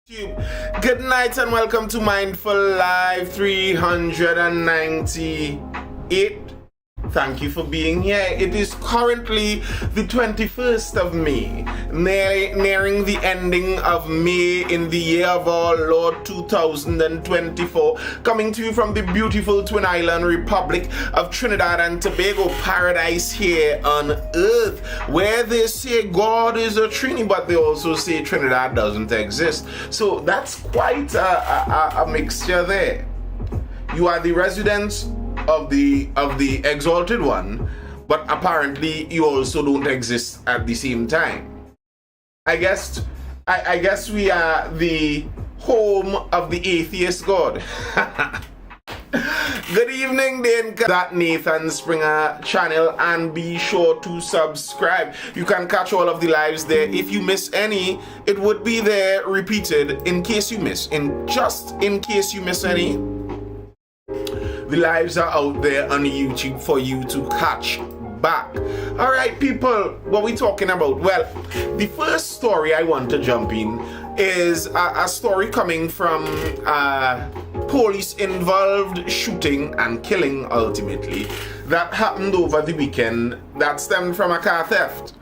Good night and welcome to Mindful Live 398. Thank you for being here. It is currently the 21st of May, nearing the ending of May in the year of our Lord 2024, coming to you from the beautiful Twin Island Republic of Trinidad and Tobago, paradise here on earth, where they say God is a Trini, but they also say Trinidad doesn't exist. So that's quite a mixture there. You are the residents of the exalted one, but apparently you also don't exist at the same time. I guess we are the home of the atheist God. Good evening, Dane. That Nathan Springer channel, and be sure to subscribe. You can catch all of the lives there. If you miss any, it would be there repeated in case you miss. Just in case you miss any, the lives are out there on YouTube for you to catch back. All right, people, what are we talking about? Well, the first story I want to jump in is a story coming from police-involved shooting and killing, ultimately, that happened over the weekend that stemmed from a car theft.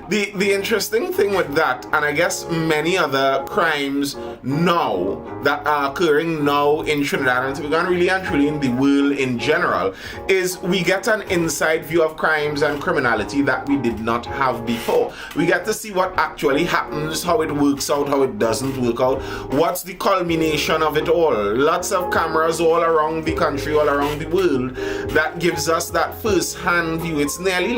The interesting thing with that, and I guess many other crimes now that are occurring now in Trinidad and Tobago, and really and truly in the world in general, is we get an inside view of crimes and criminality that we did not have before. We get to see what actually happens, how it works out, how it doesn't work out, what's the culmination of it all. Lots of cameras all around the country, all around the world, that gives us that first-hand view. It's nearly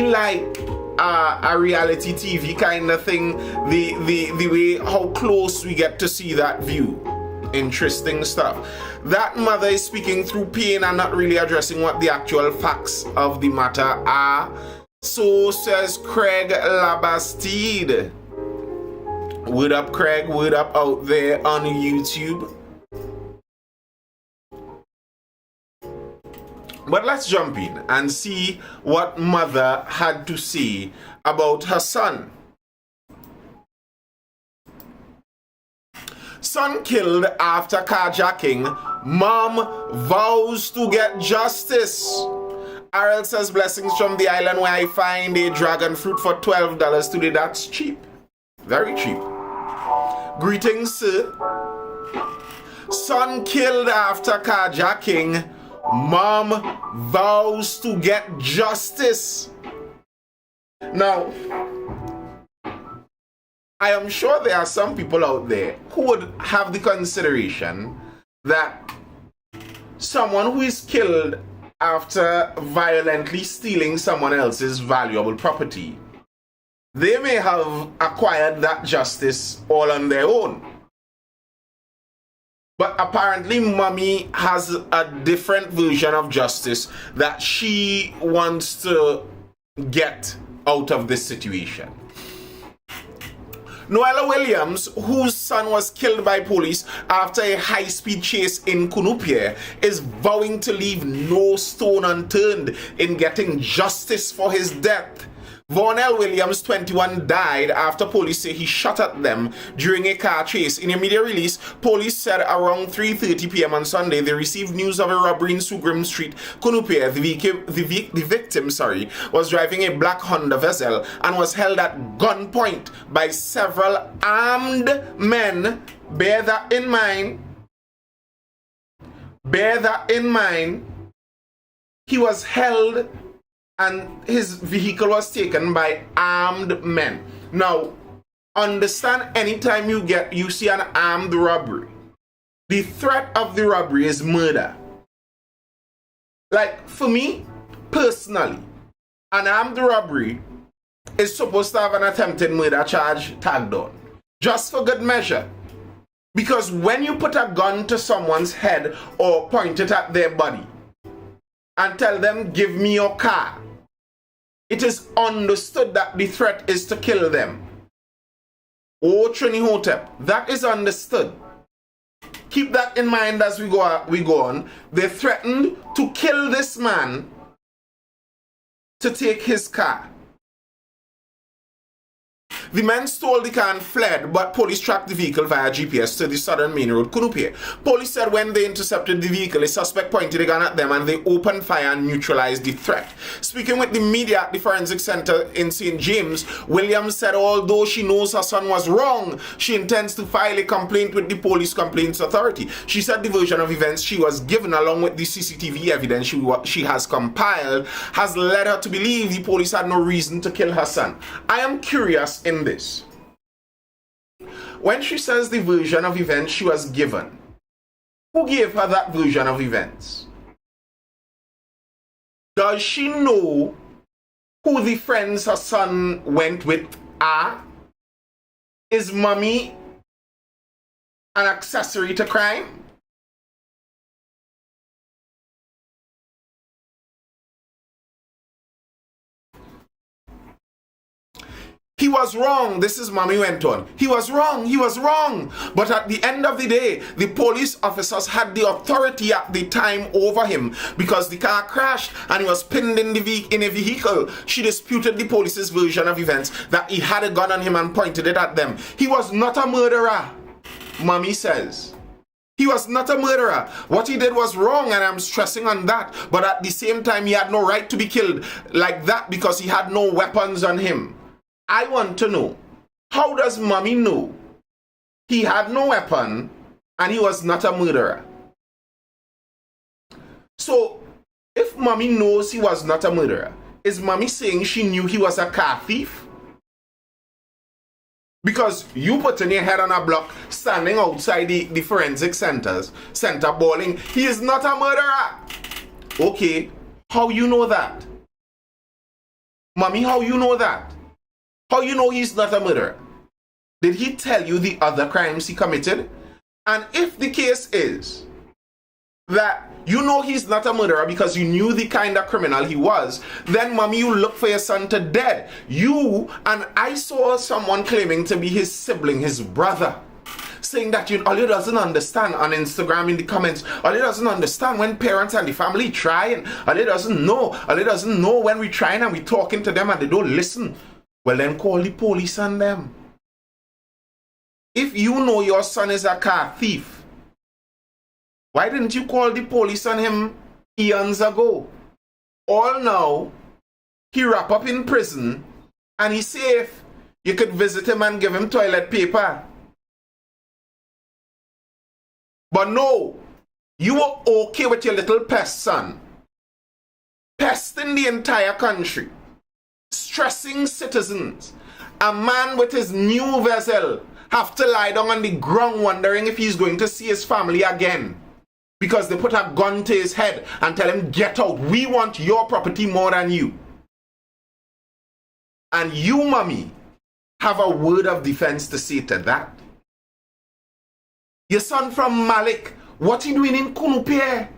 like a reality TV kind of thing, the way how close we get to see that view. Interesting stuff. That mother is speaking through pain and not really addressing what the actual facts of the matter are. So says Craig Labastide. Word up, Craig. Word up out there on YouTube. But let's jump in and see what mother had to say about her son. Son killed after carjacking. Mom vows to get justice. Ariel says, blessings from the island where I find a dragon fruit for $12 today. That's cheap. Very cheap. Greetings, sir. Son killed after carjacking. Mom vows to get justice. Now, I am sure there are some people out there who would have the consideration that someone who is killed after violently stealing someone else's valuable property, they may have acquired that justice all on their own. But apparently, mommy has a different version of justice that she wants to get out of this situation. Noella Williams, whose son was killed by police after a high-speed chase in Kunupia, is vowing to leave no stone unturned in getting justice for his death. Vonell Williams, 21, died after police say he shot at them during a car chase. In a media release, police said around 3:30 p.m. on Sunday they received news of a robbery in Sugrim Street, Kunupia. The victim was driving a black Honda Vezel and was held at gunpoint by several armed men. Bear that in mind. Bear that in mind. He was held and his vehicle was taken by armed men. Now, understand, anytime you see an armed robbery, the threat of the robbery is murder. Like, for me, personally, an armed robbery is supposed to have an attempted murder charge tagged on, just for good measure. Because when you put a gun to someone's head or point it at their body and tell them, give me your car, it is understood that the threat is to kill them. Oh, Trini Hotep, that is understood. Keep that in mind as we go on. They threatened to kill this man to take his car. The men stole the car and fled, but police tracked the vehicle via GPS to the southern main road, Kunupe. Police said when they intercepted the vehicle, a suspect pointed a gun at them and they opened fire and neutralized the threat. Speaking with the media at the Forensic Center in St. James, Williams said although she knows her son was wrong, she intends to file a complaint with the Police Complaints Authority. She said the version of events she was given, along with the CCTV evidence she has compiled, has led her to believe the police had no reason to kill her son. I am curious in this. When she says the version of events she was given, who gave her that version of events? Does she know who the friends her son went with are? Is mommy an accessory to crime? He was wrong. This is mommy went on. He was wrong. He was wrong. But at the end of the day, the police officers had the authority at the time over him because the car crashed and he was pinned in a vehicle. She disputed the police's version of events that he had a gun on him and pointed it at them. He was not a murderer, mommy says. He was not a murderer. What he did was wrong, and I'm stressing on that. But at the same time, he had no right to be killed like that because he had no weapons on him. I want to know, how does mommy know he had no weapon and he was not a murderer? So, if mommy knows he was not a murderer, is mommy saying she knew he was a car thief? Because you putting your head on a block, standing outside the forensic center bawling, he is not a murderer. Okay, how you know that? Mommy, how you know that? How you know he's not a murderer? Did he tell you the other crimes he committed? And if the case is that you know he's not a murderer because you knew the kind of criminal he was, then mommy, you look for your son to dead. You, and I saw someone claiming to be his sibling, his brother, saying that Ollie doesn't understand on Instagram in the comments. Ollie doesn't understand when parents and the family try, and Ollie doesn't know when we trying and we talking to them and they don't listen. Well, then call the police on them. If you know your son is a car thief, why didn't you call the police on him eons ago? All now, he wrap up in prison and he's safe. You could visit him and give him toilet paper. But no, you were okay with your little pest son, pesting the entire country, stressing citizens. A man with his new vessel have to lie down on the ground wondering if he's going to see his family again because they put a gun to his head and tell him, get out, we want your property more than you. And you, mommy, have a word of defense to say to that. Your son from Malik, what he doing in Kunupe?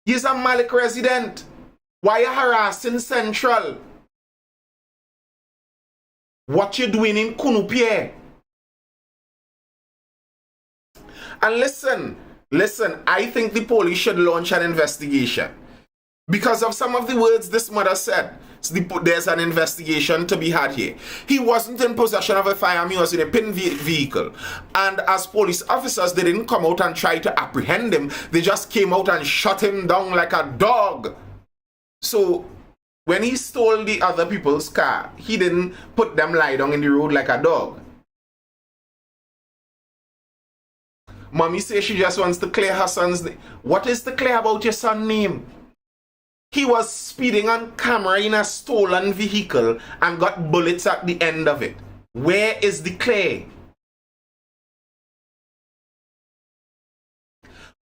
He's a Malik resident. Why you harassing Central? What you doing in Kunupe? And listen, I think the police should launch an investigation. Because of some of the words this mother said, there's an investigation to be had here. He wasn't in possession of a firearm, he was in a pinned vehicle. And as police officers, they didn't come out and try to apprehend him. They just came out and shut him down like a dog. So, when he stole the other people's car, he didn't put them lie down in the road like a dog. Mommy says she just wants to clear her son's name. What is to clear about your son's name? He was speeding on camera in a stolen vehicle and got bullets at the end of it. Where is the clear?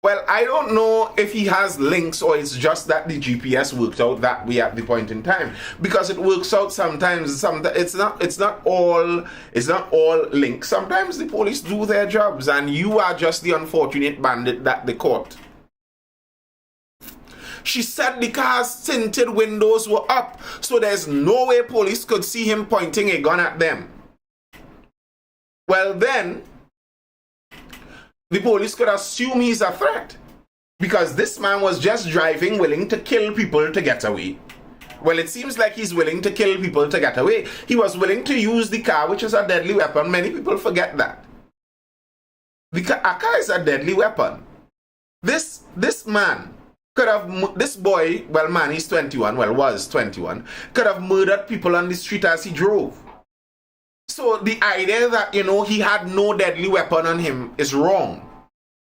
Well, I don't know if he has links or it's just that the GPS worked out that way at the point in time, because it works out sometimes. It's not all links. Sometimes the police do their jobs and you are just the unfortunate bandit that they caught. She said the car's tinted windows were up, so there's no way police could see him pointing a gun at them. Well then, the police could assume he's a threat because this man was just driving willing to kill people to get away. Well, it seems like he's willing to kill people to get away. He was willing to use the car, which is a deadly weapon. Many people forget that. A car is a deadly weapon. This man could have, this boy, well, man, he's 21, well, was 21, could have murdered people on the street as he drove. So the idea that, you know, he had no deadly weapon on him is wrong.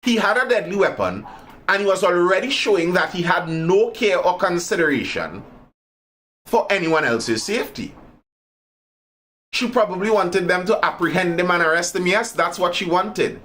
He had a deadly weapon, and he was already showing that he had no care or consideration for anyone else's safety. She probably wanted them to apprehend him and arrest him. Yes, that's what she wanted.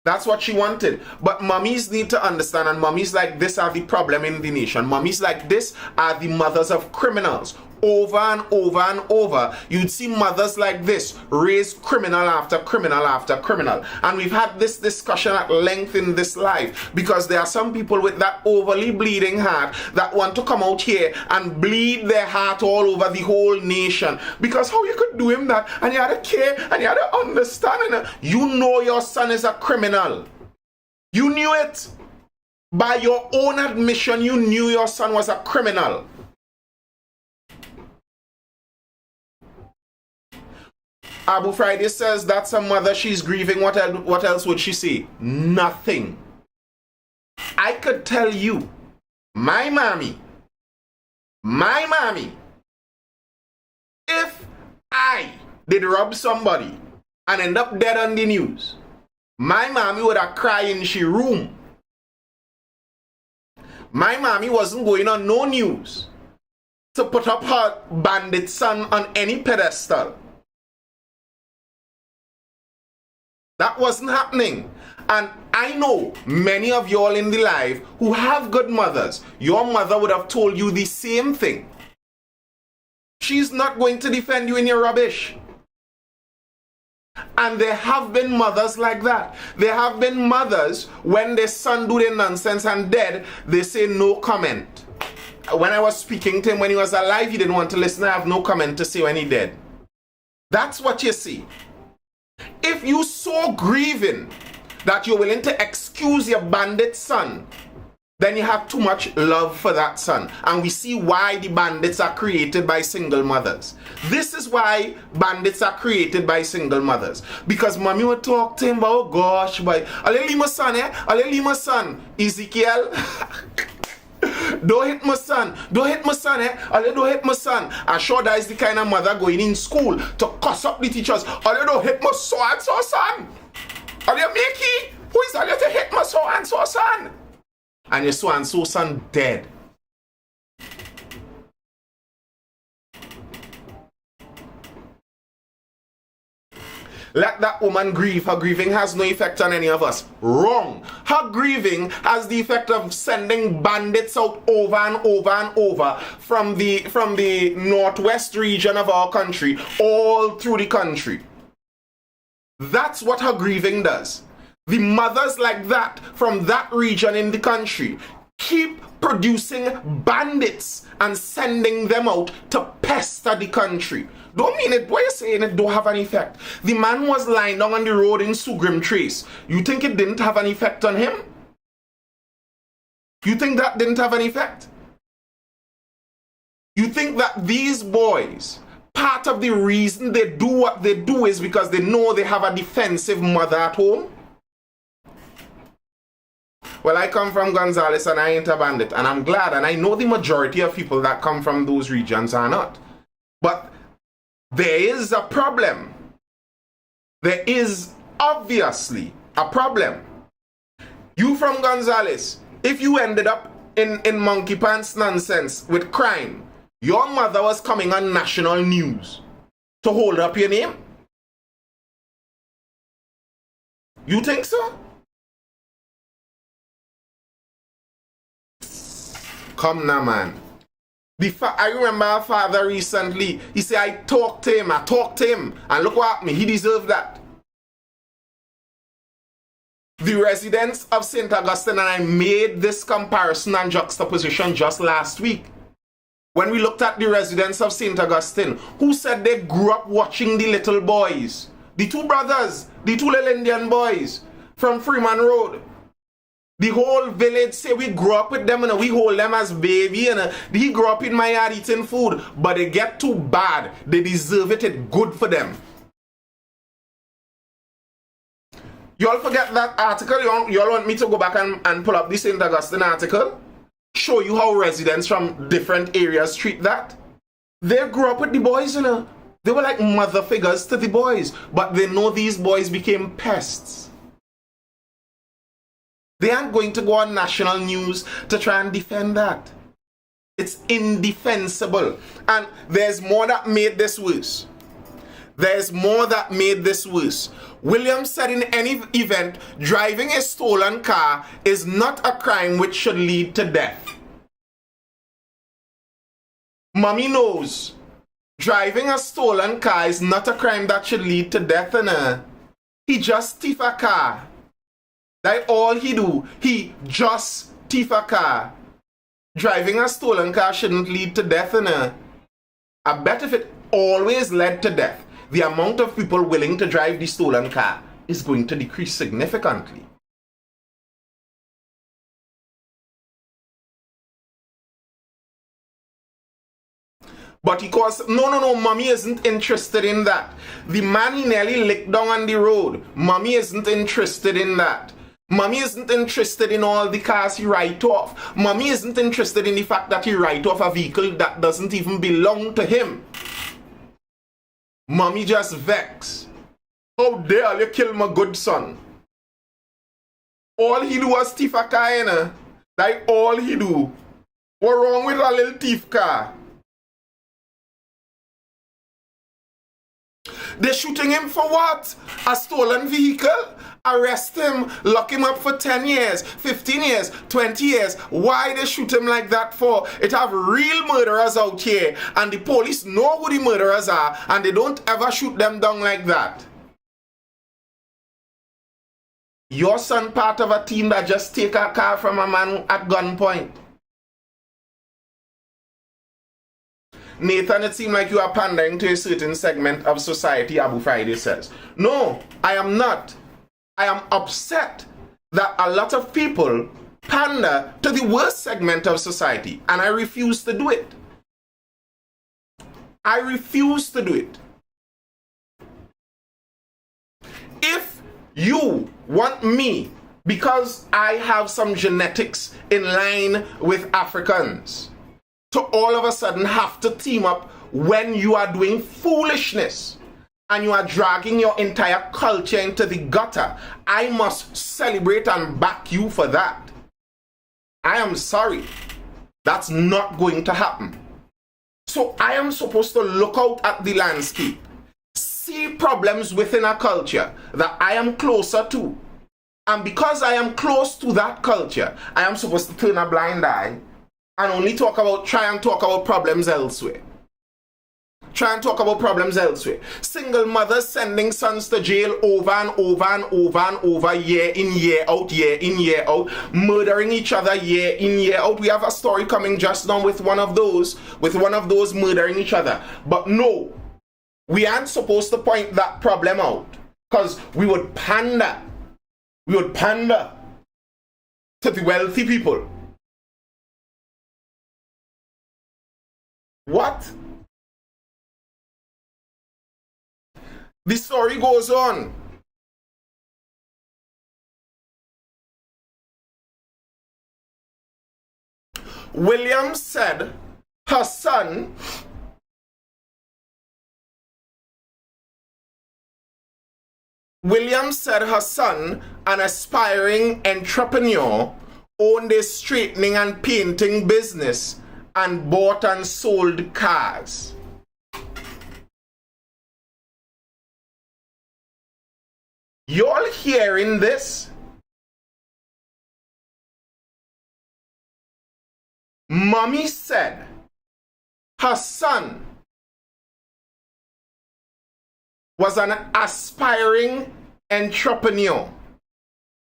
That's what she wanted. But mummies need to understand, and mummies like this are the problem in the nation. Mummies like this are the mothers of criminals. Over and over and over, you'd see mothers like this raise criminal after criminal after criminal. And we've had this discussion at length in this life, because there are some people with that overly bleeding heart that want to come out here and bleed their heart all over the whole nation. Because how you could do him that, and you had to care, and you had to understand. You know your son is a criminal. You knew it. By your own admission, you knew your son was a criminal. Abu Friday says that's a mother, she's grieving. What else would she say? Nothing. I could tell you, my mommy, if I did rob somebody and end up dead on the news, my mommy would have cried in she room. My mommy wasn't going on no news to put up her bandit son on any pedestal. That wasn't happening. And I know many of y'all in the live who have good mothers. Your mother would have told you the same thing. She's not going to defend you in your rubbish. And there have been mothers like that. There have been mothers, when their son do their nonsense and dead, they say no comment. When I was speaking to him when he was alive, he didn't want to listen. I have no comment to say when he dead. That's what you see. If you so grieving that you're willing to excuse your bandit son, then you have too much love for that son. And we see why the bandits are created by single mothers. This is why bandits are created by single mothers. Because mommy would talk to him about, oh gosh, boy, I'll leave my son, I'll leave my son. Ezekiel, don't hit my son. Don't hit my son, don't hit my son. I'm sure that is the kind of mother going in school to cuss up the teachers. Don't hit my so and so son. Mickey, who is to hit my so and so son? And your so and so son dead. Let that woman grieve. Her grieving has no effect on any of us. Wrong. Her grieving has the effect of sending bandits out over and over and over from the northwest region of our country all through the country. That's what her grieving does. The mothers like that from that region in the country keep producing bandits and sending them out to pester the country. Don't mean it, what you're saying it don't have an effect. The man was lying down on the road in Sugrim Trace. You think it didn't have an effect on him? You think that didn't have an effect? You think that these boys, part of the reason they do what they do is because they know they have a defensive mother at home? Well, I come from Gonzales and I ain't a bandit, and I'm glad, and I know the majority of people that come from those regions are not. But there is a problem. There is obviously a problem. You from Gonzales, if you ended up in monkey pants nonsense with crime, your mother was coming on national news to hold up your name? You think so? Come now, man. I remember our father recently, he said, I talked to him, and look what happened, he deserved that. The residents of St. Augustine, and I made this comparison and juxtaposition just last week. When we looked at the residents of St. Augustine, who said they grew up watching the little boys, the two brothers, the two little Indian boys from Freeman Road. The whole village say we grew up with them and we hold them as baby and he grew up in my yard eating food, but they get too bad. They deserve it. It's good for them. You all forget that article? You all want me to go back and pull up this St. Augustine article? Show you how residents from different areas treat that? They grew up with the boys, you know. They were like mother figures to the boys, but they know these boys became pests. They aren't going to go on national news to try and defend that. It's indefensible. And there's more that made this worse. There's more that made this worse. Williams said in any event, driving a stolen car is not a crime which should lead to death. Mommy knows. Driving a stolen car is not a crime that should lead to death, and he just thief a car. That's all he do. He just thief a car. Driving a stolen car shouldn't lead to death, and I bet if it always led to death, the amount of people willing to drive the stolen car is going to decrease significantly. But he goes, no, mommy isn't interested in that. The man he nearly licked down on the road, mommy isn't interested in that. Mommy isn't interested in all the cars he write off. Mommy isn't interested in the fact that he write off a vehicle that doesn't even belong to him. Mommy just vex. How dare you kill my good son? All he do was thief a car, you know? Like all he do. What wrong with a little thief car? They're shooting him for what? A stolen vehicle? Arrest him, lock him up for 10 years, 15 years, 20 years. Why they shoot him like that for? It have real murderers out here, and the police know who the murderers are, and they don't ever shoot them down like that. Your son part of a team that just take a car from a man at gunpoint. Nathan, it seems like you are pandering to a certain segment of society, Abu Friday says. No, I am not. I am upset that a lot of people pander to the worst segment of society, and I refuse to do it. I refuse to do it. If you want me, because I have some genetics in line with Africans, to all of a sudden have to team up when you are doing foolishness and you are dragging your entire culture into the gutter, I must celebrate and back you for that. I am sorry. That's not going to happen. So I am supposed to look out at the landscape, see problems within a culture that I am closer to. And because I am close to that culture, I am supposed to turn a blind eye and only try and talk about problems elsewhere. Try and talk about problems elsewhere. Single mothers sending sons to jail over and over and over and over, year in, year out, year in, year out, murdering each other year in, year out. We have a story coming just now with one of those murdering each other. But no, we aren't supposed to point that problem out, because we would pander. We would pander to the wealthy people. What? The story goes on. Williams said her son an aspiring entrepreneur, owned a straightening and painting business and bought and sold cars. Y'all hearing this? Mommy said her son was an aspiring entrepreneur,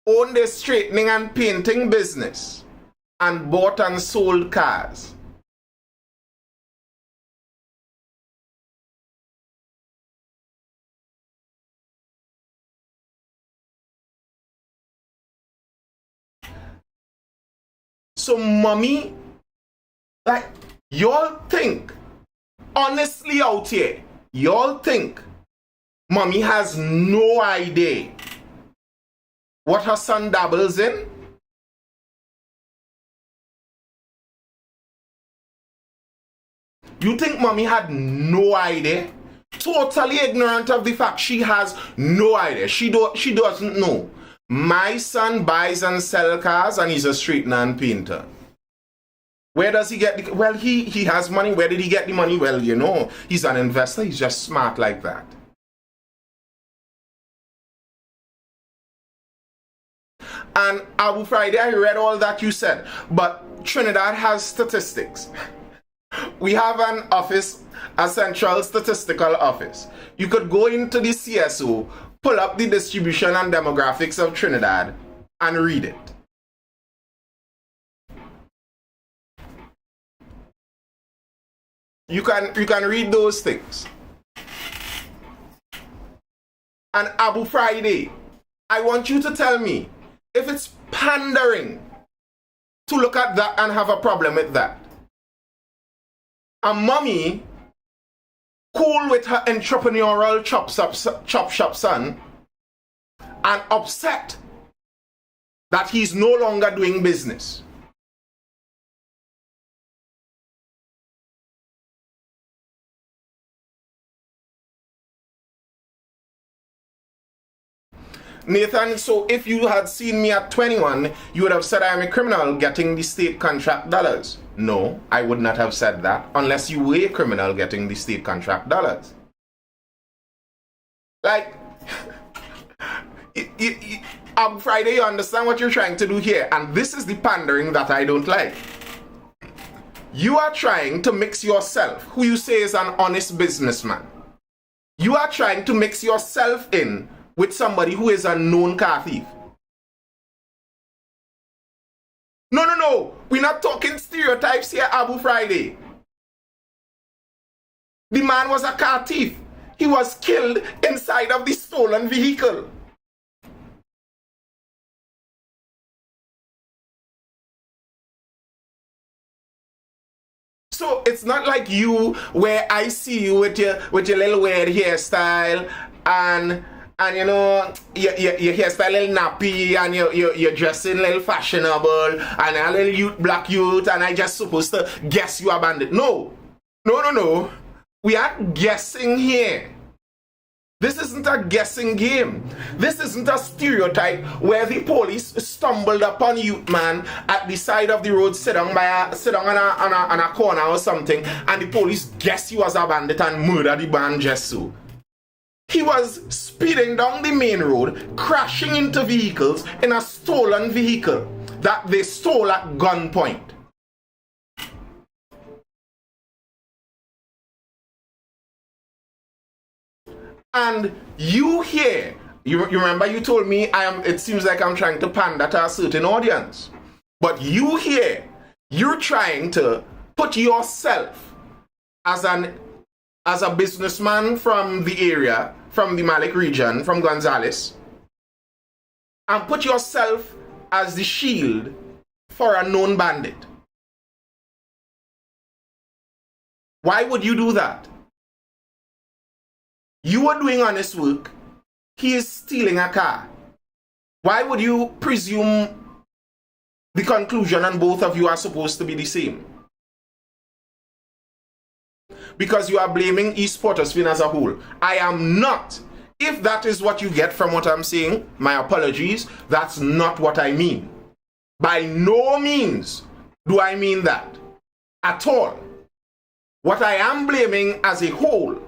owned a straightening and painting business, and bought and sold cars. So mommy, like, y'all think, honestly out here, y'all think mommy has no idea what her son dabbles in? You think mommy had no idea? Totally ignorant of the fact she has no idea. She doesn't know. My son buys and sells cars and he's a straightener and painter. Where does he get the, well, he has money. Where did he get the money? Well, you know, he's an investor. He's just smart like that. And Abu Friday, I read all that you said, but Trinidad has statistics. We have an office, a central statistical office. You could go into the CSO, pull up the distribution and demographics of Trinidad, and read it. You can read those things. And Abu Friday, I want you to tell me if it's pandering to look at that and have a problem with that. A mommy cool with her entrepreneurial chop shop son and upset that he's no longer doing business. Nathan, so if you had seen me at 21, you would have said I am a criminal getting the state contract dollars. No, I would not have said that unless you were a criminal getting the state contract dollars. Like, on Friday, you understand what you're trying to do here, and this is the pandering that I don't like. You are trying to mix yourself, who you say is an honest businessman. You are trying to mix yourself in with somebody who is a known car thief. No. We're not talking stereotypes here, Abu Friday. The man was a car thief. He was killed inside of the stolen vehicle. So it's not like you, where I see you with your little weird hairstyle and you know, your hairstyle a little nappy and you're dressing a little fashionable and a little black youth, and I just supposed to guess you are Bandit. No. We aren't guessing here. This isn't a guessing game. This isn't a stereotype where the police stumbled upon you, man, at the side of the road, sit on a corner or something, and the police guess you as a bandit and murder the man just so. He was speeding down the main road, crashing into vehicles in a stolen vehicle that they stole at gunpoint. And you here, you remember you told me it seems like I'm trying to pander to a certain audience. But you here, you're trying to put yourself as a businessman from the area, from the Malik region, from Gonzales, and put yourself as the shield for a known bandit. Why would you do that? You are doing honest work. He is stealing a car. Why would you presume the conclusion and both of you are supposed to be the same? Because you are blaming East Port of Spain as a whole. I am not. If that is what you get from what I'm saying, my apologies. That's not what I mean. By no means do I mean that at all. What I am blaming as a whole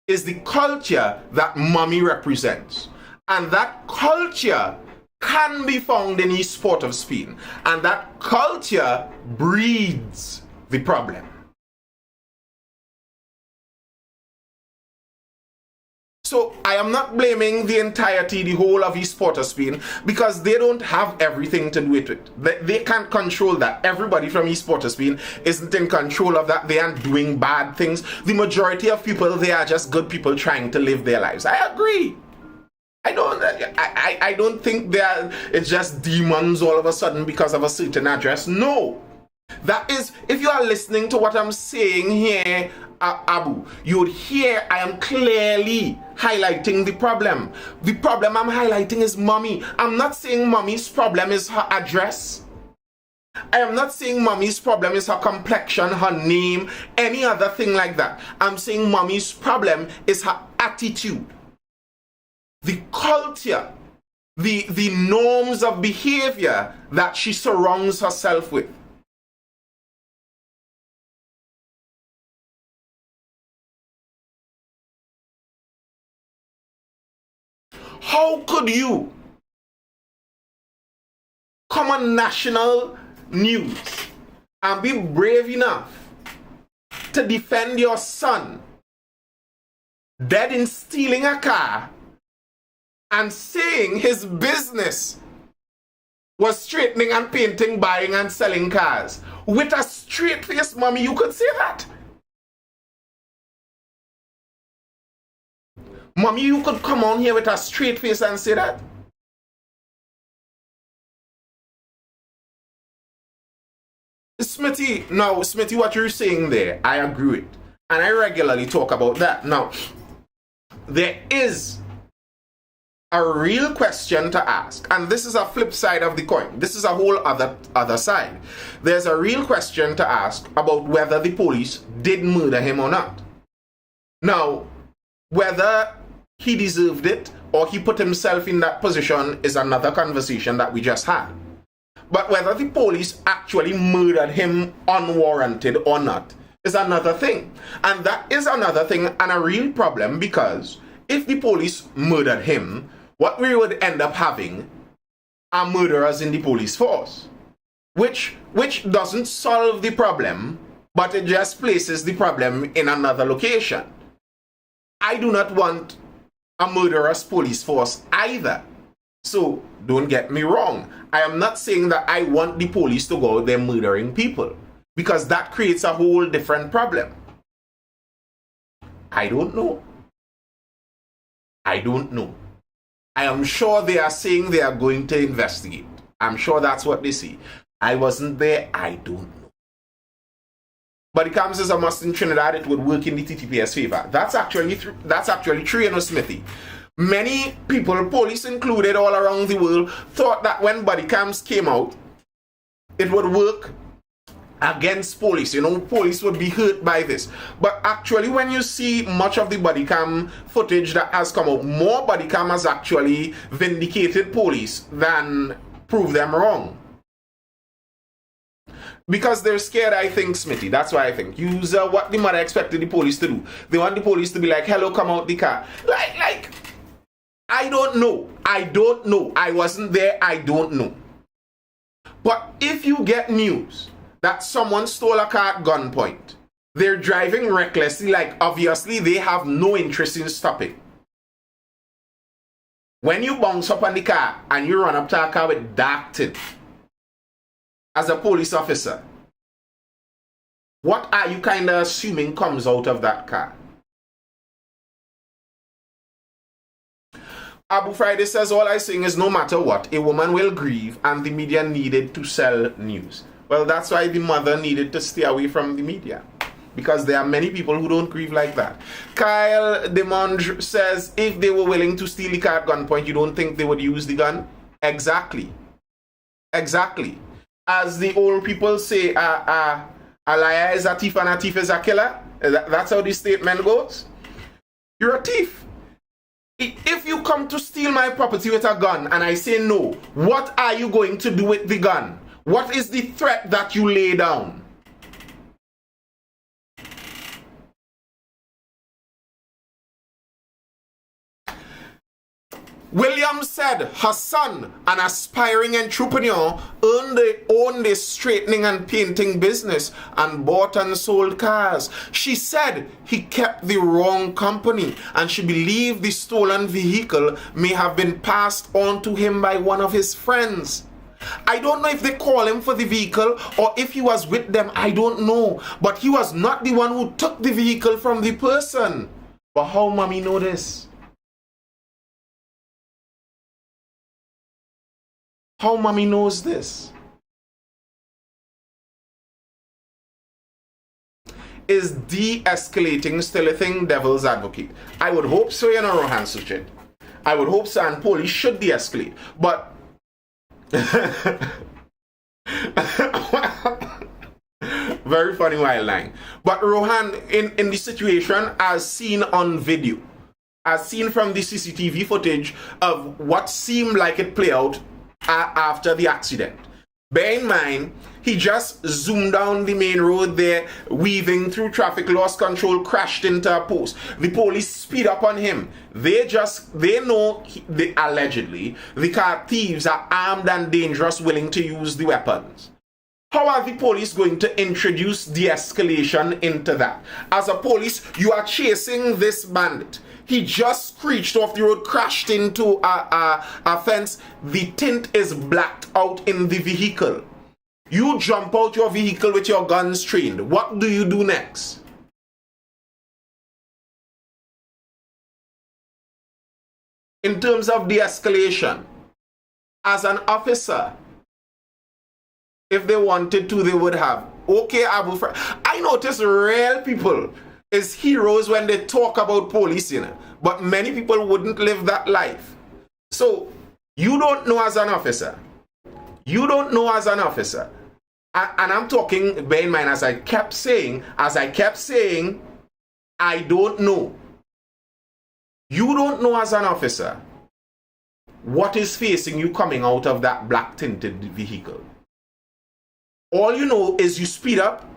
is the culture that mommy represents. And that culture can be found in East Port of Spain. And that culture breeds the problem. So I am not blaming the entirety, the whole of East Port of Spain, because they don't have everything to do with it. They can't control that. Everybody from East Port of Spain isn't in control of that. They aren't doing bad things. The majority of people, they are just good people trying to live their lives. I agree. I don't think it's just demons all of a sudden because of a certain address. No. That is, if you are listening to what I'm saying here, Abu, you would hear I am clearly highlighting the problem. The problem I'm highlighting is mommy. I'm not saying mommy's problem is her address. I am not saying mommy's problem is her complexion, her name, any other thing like that. I'm saying mommy's problem is her attitude, the culture, the norms of behavior that she surrounds herself with. How could you come on national news and be brave enough to defend your son dead in stealing a car and saying his business was straightening and painting, buying and selling cars? With a straight face, mommy, you could say that. Mommy, you could come on here with a straight face and say that. Smithy, now, Smithy, what you're saying there, I agree with. And I regularly talk about that. Now, there is a real question to ask, and this is a flip side of the coin. This is a whole other side. There's a real question to ask about whether the police did murder him or not. Now, whether he deserved it or he put himself in that position is another conversation that we just had. But whether the police actually murdered him unwarranted or not is another thing. And that is another thing and a real problem, because if the police murdered him, what we would end up having are murderers in the police force, which doesn't solve the problem, but it just places the problem in another location. I do not want a murderous police force either. So don't get me wrong. I am not saying that I want the police to go out there murdering people, because that creates a whole different problem. I don't know. I don't know. I am sure they are saying they are going to investigate. I'm sure that's what they say. I wasn't there. I don't know. But it comes as a must in Trinidad, it would work in the TTPS favor. That's actually true, you know, Smithy. Many people, police included all around the world, thought that when body cams came out, it would work against police. You know, police would be hurt by this. But actually, when you see much of the body cam footage that has come out, more body cam has actually vindicated police than proved them wrong. Because they're scared, I think, Smithy. That's why I think. Use what the mother expected the police to do. They want the police to be like, hello, come out the car. Like, I don't know. I don't know. I wasn't there. I don't know. But if you get news that someone stole a car at gunpoint, they're driving recklessly, like obviously they have no interest in stopping. When you bounce up on the car and you run up to a car with dark tint, as a police officer, what are you kind of assuming comes out of that car? Abu Friday says, all I'm saying is no matter what, a woman will grieve and the media needed to sell news. Well, that's why the mother needed to stay away from the media, because there are many people who don't grieve like that. Kyle Demonge says, if they were willing to steal the car at gunpoint, you don't think they would use the gun? Exactly. Exactly. As the old people say, a liar is a thief and a thief is a killer. That's how the statement goes. You're a thief. If you come to steal my property with a gun and I say no, what are you going to do with the gun? What is the threat that you lay down? Williams said her son, an aspiring entrepreneur, owned a straightening and painting business and bought and sold cars. She said he kept the wrong company and she believed the stolen vehicle may have been passed on to him by one of his friends. I don't know if they call him for the vehicle or if he was with them. I don't know. But he was not the one who took the vehicle from the person. But how mommy know this? How mommy knows this? is de-escalating still a thing, devil's advocate? I would hope so, you know, Rohan Suchit. I would hope so, and police should de-escalate. But very funny while lying. But Rohan, in the situation as seen on video, as seen from the CCTV footage of what seemed like it play out after the accident. Bear in mind, he just zoomed down the main road there, weaving through traffic, lost control, crashed into a post. The police speed up on him. They know, allegedly, the car thieves are armed and dangerous, willing to use the weapons. How are the police going to introduce de-escalation into that? As a police, you are chasing this bandit. He just screeched off the road, crashed into a fence. The tint is blacked out in the vehicle. You jump out your vehicle with your guns trained. What do you do next? In terms of de-escalation, as an officer, if they wanted to, they would have. Okay, Abu Fra. I notice real people is heroes when they talk about police, you know, but many people wouldn't live that life. So you don't know as an officer. You don't know as an officer. And I'm talking, bear in mind, as I kept saying, I don't know. You don't know as an officer what is facing you coming out of that black tinted vehicle. All you know is you speed up,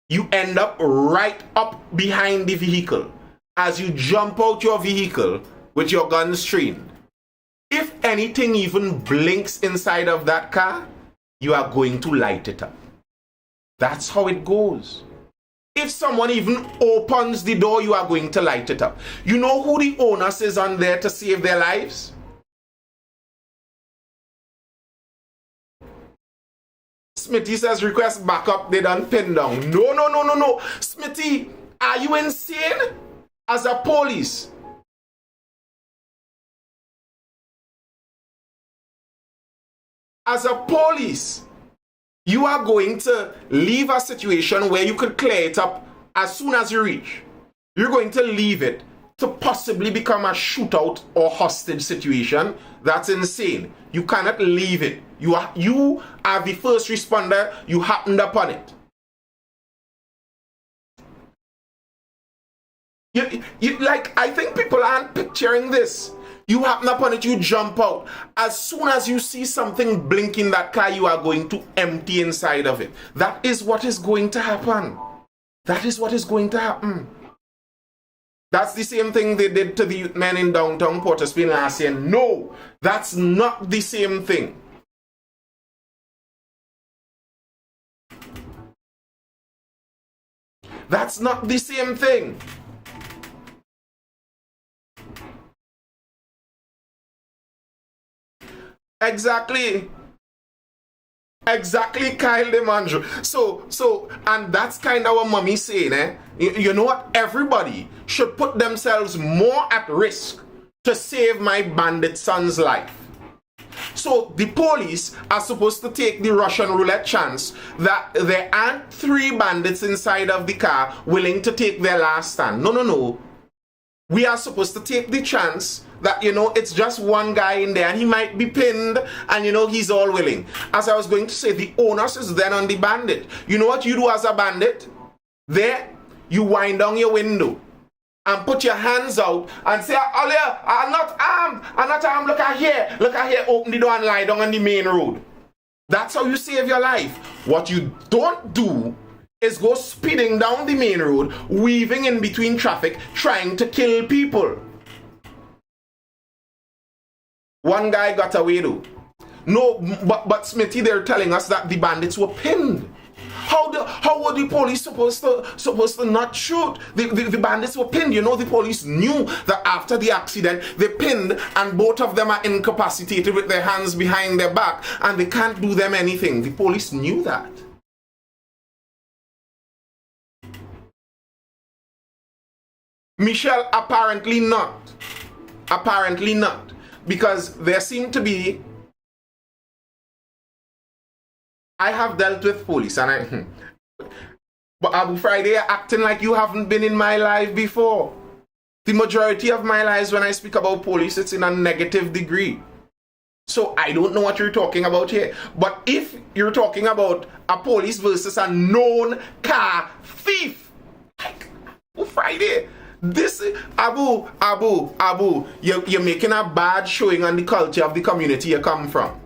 you end up right up behind the vehicle as you jump out your vehicle with your guns trained. If anything even blinks inside of that car, you are going to light it up. That's how it goes. If someone even opens the door, you are going to light it up. You know who the onus is on there to save their lives? Smitty says request backup, they done pin down. No. Smitty, are you insane? As a police. As a police, you are going to leave a situation where you could clear it up as soon as you reach. You're going to leave it to possibly become a shootout or hostage situation. That's insane. You cannot leave it. You are the first responder. You happened upon it. Like, I think people aren't picturing this. You happen upon it, you jump out. As soon as you see something blink in that car, you are going to empty inside of it. That is what is going to happen. That is what is going to happen. That's the same thing they did to the youth men in downtown Port of Spain last year. No, that's not the same thing. That's not the same thing. Exactly, Kyle DeMandro. So, and that's kind of what mommy's saying, eh? You know what? Everybody should put themselves more at risk to save my bandit son's life. So the police are supposed to take the Russian roulette chance that there aren't 3 bandits inside of the car willing to take their last stand. No. We are supposed to take the chance that, you know, it's just one guy in there and he might be pinned and, you know, he's all willing. As I was going to say, the onus is then on the bandit. You know what you do as a bandit? There, you wind down your window and put your hands out and say, Olia, I'm not armed, look at here, open the door and lie down on the main road. That's how you save your life. What you don't do is go speeding down the main road, weaving in between traffic, trying to kill people. One guy got away though. No, but Smitty, they're telling us that the bandits were pinned. How were the police supposed to not shoot? The bandits were pinned. You know, the police knew that after the accident, they pinned and both of them are incapacitated with their hands behind their back and they can't do them anything. The police knew that. Michelle, apparently not. Apparently not. Because there seemed to be... I have dealt with police and But Abu Friday, you're acting like you haven't been in my life before. The majority of my lives when I speak about police, it's in a negative degree. So I don't know what you're talking about here. But if you're talking about a police versus a known car thief, like Abu Friday, this Abu, you're making a bad showing on the culture of the community you come from.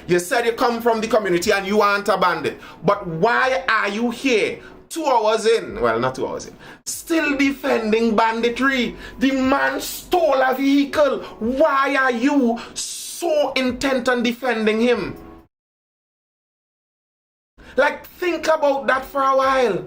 You said you come from the community and you aren't a bandit. But why are you here 2 hours in? Well, not 2 hours in. Still defending banditry. The man stole a vehicle. Why are you so intent on defending him? Like, think about that for a while.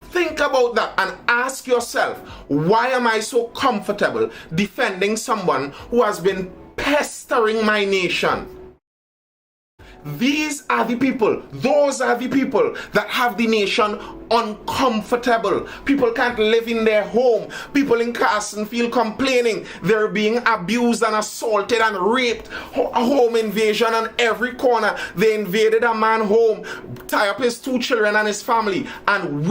Think about that and ask yourself, why am I so comfortable defending someone who has been pestering my nation? These are the people, those are the people that have the nation uncomfortable. People can't live in their home. People in Carson feel complaining they're being abused and assaulted and raped. A home invasion on every corner. They invaded a man's home, tie up his 2 children and his family. And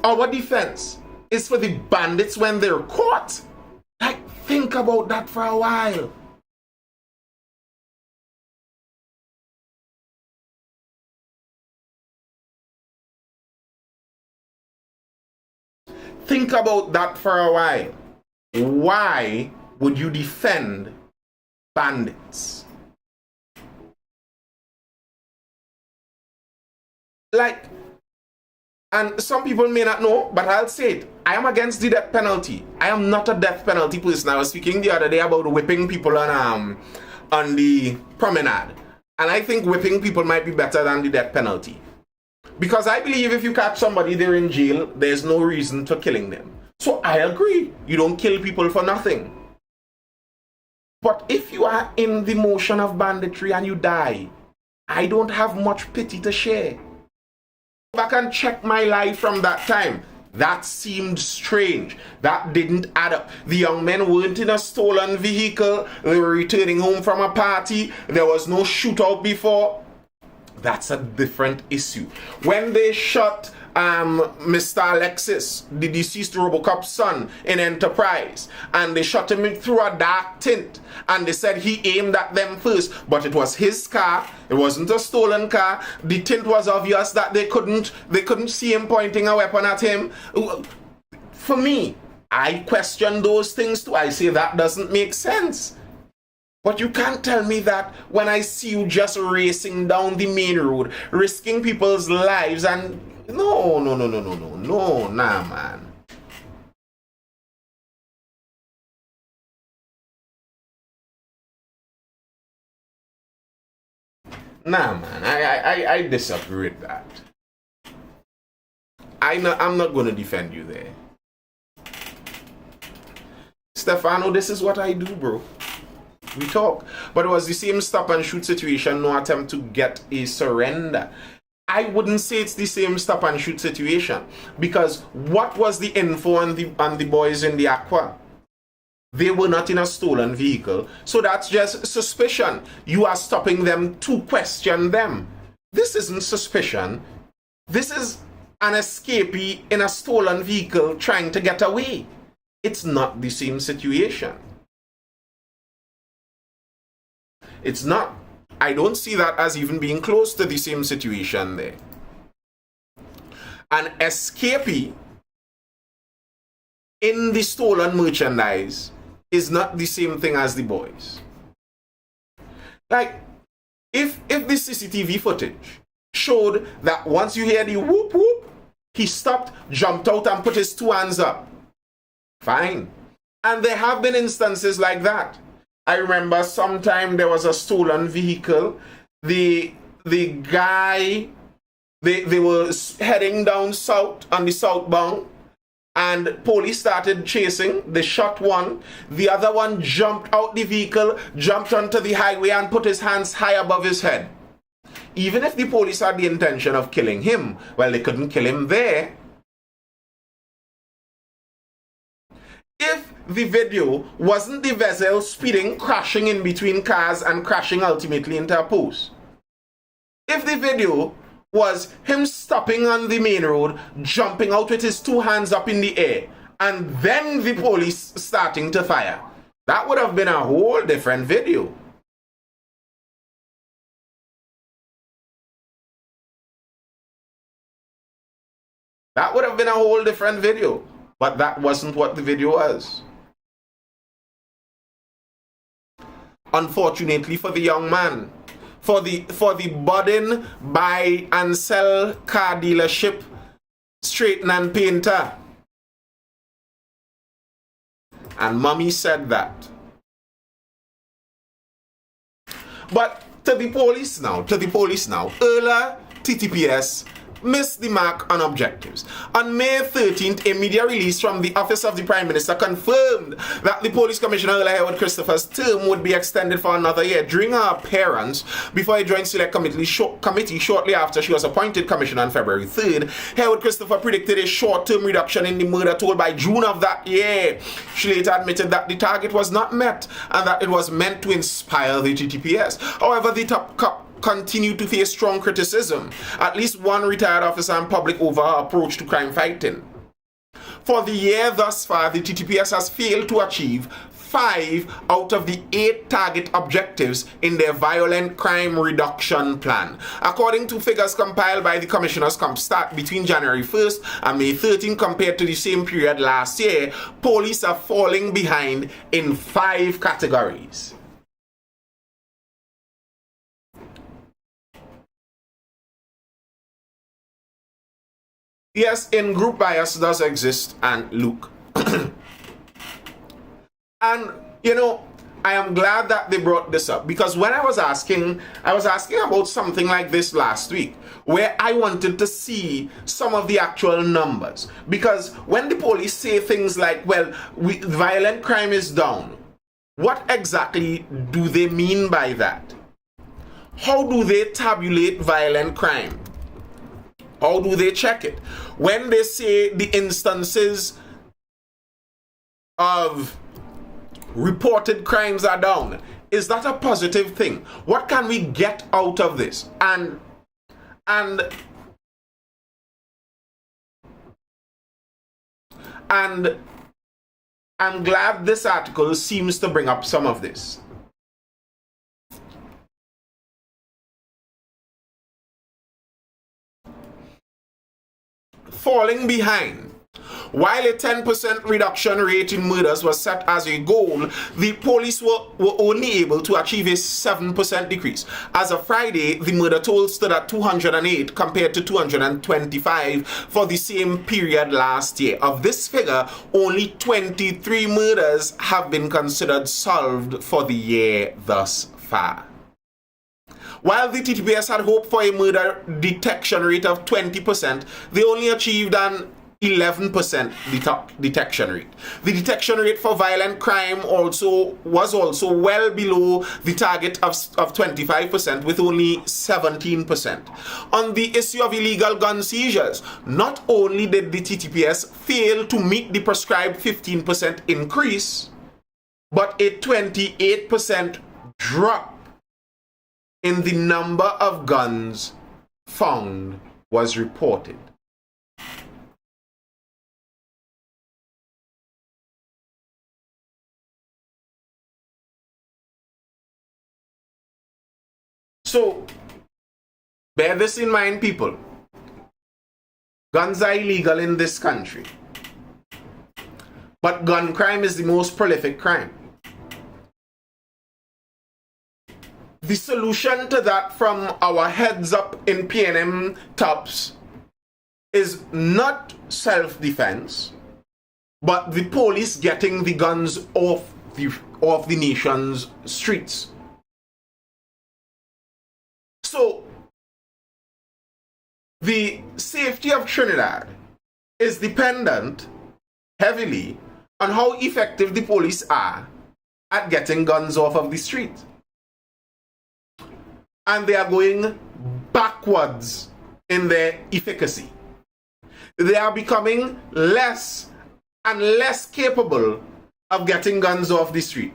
our defense is for the bandits when they're caught. Like, think about that for a while. Think about that for a while. Why would you defend bandits? Like, and some people may not know, but I'll say it. I am against the death penalty. I am not a death penalty person. I was speaking the other day about whipping people on the promenade. And I think whipping people might be better than the death penalty. Because I believe if you catch somebody, they're in jail, there's no reason for killing them. So I agree. You don't kill people for nothing. But if you are in the motion of banditry and you die, I don't have much pity to share. Go back and check my life from that time. That seemed strange. That didn't add up. The young men weren't in a stolen vehicle. They were returning home from a party. There was no shootout before. That's a different issue. When they shot Mr. Alexis, the deceased Robocop's son, in Enterprise, and they shot him through a dark tint, and they said he aimed at them first, but it was his car. It wasn't a stolen car. The tint was obvious that they couldn't see him pointing a weapon at him. For me, I question those things too. I say that doesn't make sense. But you can't tell me that when I see you just racing down the main road, risking people's lives and... No, nah, man. Nah, man, I disagree with that. I'm not going to defend you there. Stefano, this is what I do, bro. We talk. But it was the same stop and shoot situation, no attempt to get a surrender. I wouldn't say it's the same stop and shoot situation, because what was the info on the boys in the Aqua? They were not in a stolen vehicle, so that's just suspicion. You are stopping them to question them. This isn't suspicion. This is an escapee in a stolen vehicle trying to get away. It's not the same situation. It's not. I don't see that as even being close to the same situation there. An escapee in the stolen merchandise is not the same thing as the boys. Like, if the CCTV footage showed that once you hear the whoop whoop, he stopped, jumped out and put his 2 hands up, fine. And there have been instances like that. I remember sometime there was a stolen vehicle. The guy, they were heading down south on the southbound, and police started chasing. They shot one. The other one jumped out the vehicle, jumped onto the highway and put his hands high above his head. Even if the police had the intention of killing him, well, they couldn't kill him there. If the video wasn't the vessel speeding, crashing in between cars and crashing ultimately into a post, If the video was him stopping on the main road, jumping out with his two hands up in the air, and then the police starting to fire, that would have been a whole different video. That would have been a whole different video. But that wasn't what the video was. Unfortunately for the young man, for the budding buy and sell car dealership straighten and painter. And mommy said that. But to the police now. Earlier, TTPS missed the mark on objectives. On May 13th, a media release from the Office of the Prime Minister confirmed that the Police Commissioner Earl Howard Christopher's term would be extended for another year. During her appearance before a Joint Select Committee shortly after she was appointed Commissioner on February 3rd, Howard Christopher predicted a short-term reduction in the murder toll by June of that year. She later admitted that the target was not met and that it was meant to inspire the TTPS. However, the top cop continued to face strong criticism, at least one retired officer and public, over her approach to crime fighting. For the year thus far, the TTPS has failed to achieve 5 out of the 8 target objectives in their violent crime reduction plan. According to figures compiled by the Commissioners Comstat between January 1st and May 13th compared to the same period last year, police are falling behind in 5 categories. Yes, in-group bias does exist, and Luke. And, you know, I am glad that they brought this up, because when I was asking about something like this last week, where I wanted to see some of the actual numbers. Because when the police say things like, well, violent crime is down, what exactly do they mean by that? How do they tabulate violent crime? How do they check it? When they say the instances of reported crimes are down, is that a positive thing? What can we get out of this? And I'm glad this article seems to bring up some of this. Falling behind. While a 10% reduction rate in murders was set as a goal, the police were only able to achieve a 7% decrease. As of Friday, the murder toll stood at 208 compared to 225 for the same period last year. Of this figure, only 23 murders have been considered solved for the year thus far. While the TTPS had hoped for a murder detection rate of 20%, they only achieved an 11% detection rate. The detection rate for violent crime was also well below the target of 25%, with only 17%. On the issue of illegal gun seizures, not only did the TTPS fail to meet the prescribed 15% increase, but a 28% drop in the number of guns found was reported. So, bear this in mind, people. Guns are illegal in this country. But gun crime is the most prolific crime. The solution to that from our heads up in PNM tops is not self-defense, but the police getting the guns off the nation's streets. So, the safety of Trinidad is dependent heavily on how effective the police are at getting guns off of the street. And they are going backwards in their efficacy. They are becoming less and less capable of getting guns off the street.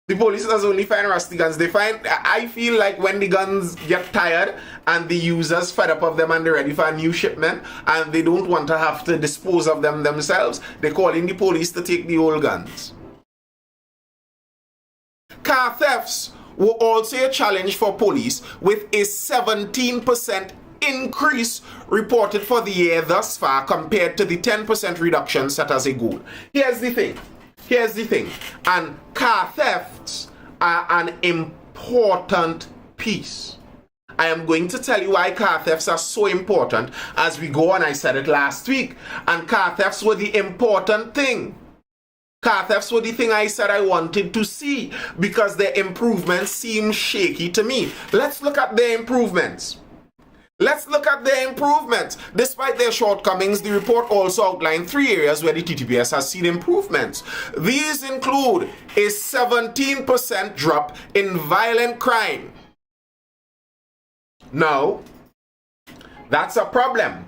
The police doesn't only find rusty guns. I feel like when the guns get tired and the users fed up of them and they're ready for a new shipment and they don't want to have to dispose of them themselves, they call in the police to take the old guns. Car thefts were also a challenge for police, with a 17% increase reported for the year thus far compared to the 10% reduction set as a goal. Here's the thing, and car thefts are an important piece. I am going to tell you why car thefts are so important as we go on. I said it last week, and car thefts were the important thing. Car thefts were the thing I said I wanted to see because their improvements seem shaky to me. Let's look at their improvements. Despite their shortcomings, the report also outlined 3 areas where the TTPS has seen improvements. These include a 17% drop in violent crime. Now, that's a problem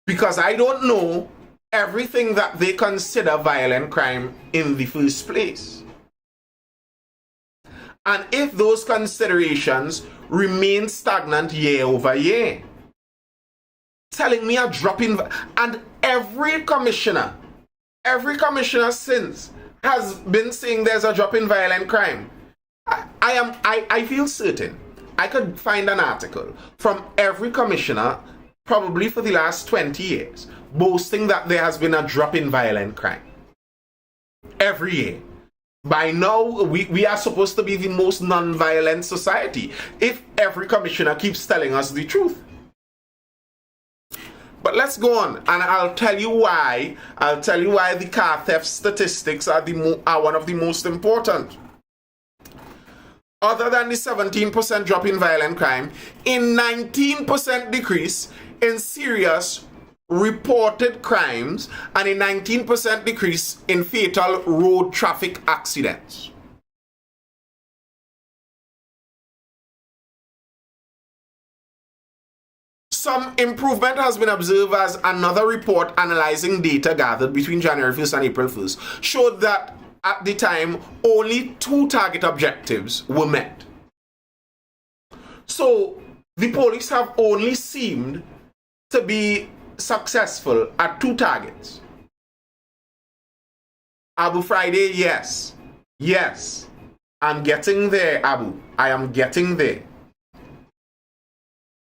because I don't know everything that they consider violent crime in the first place. And if those considerations remain stagnant year over year, telling me a drop in, and every commissioner since has been saying there's a drop in violent crime. I feel certain I could find an article from every commissioner probably for the last 20 years boasting that there has been a drop in violent crime every year. By now, we are supposed to be the most non-violent society if every commissioner keeps telling us the truth. But let's go on, and I'll tell you why. I'll tell you why the car theft statistics are one of the most important. Other than the 17% drop in violent crime, a 19% decrease in serious reported crimes and a 19% decrease in fatal road traffic accidents. Some improvement has been observed as another report analyzing data gathered between January 1st and April 1st showed that at the time only 2 target objectives were met. So the police have only seemed to be successful at 2 targets. Abu Friday, yes. I'm getting there, Abu. I am getting there.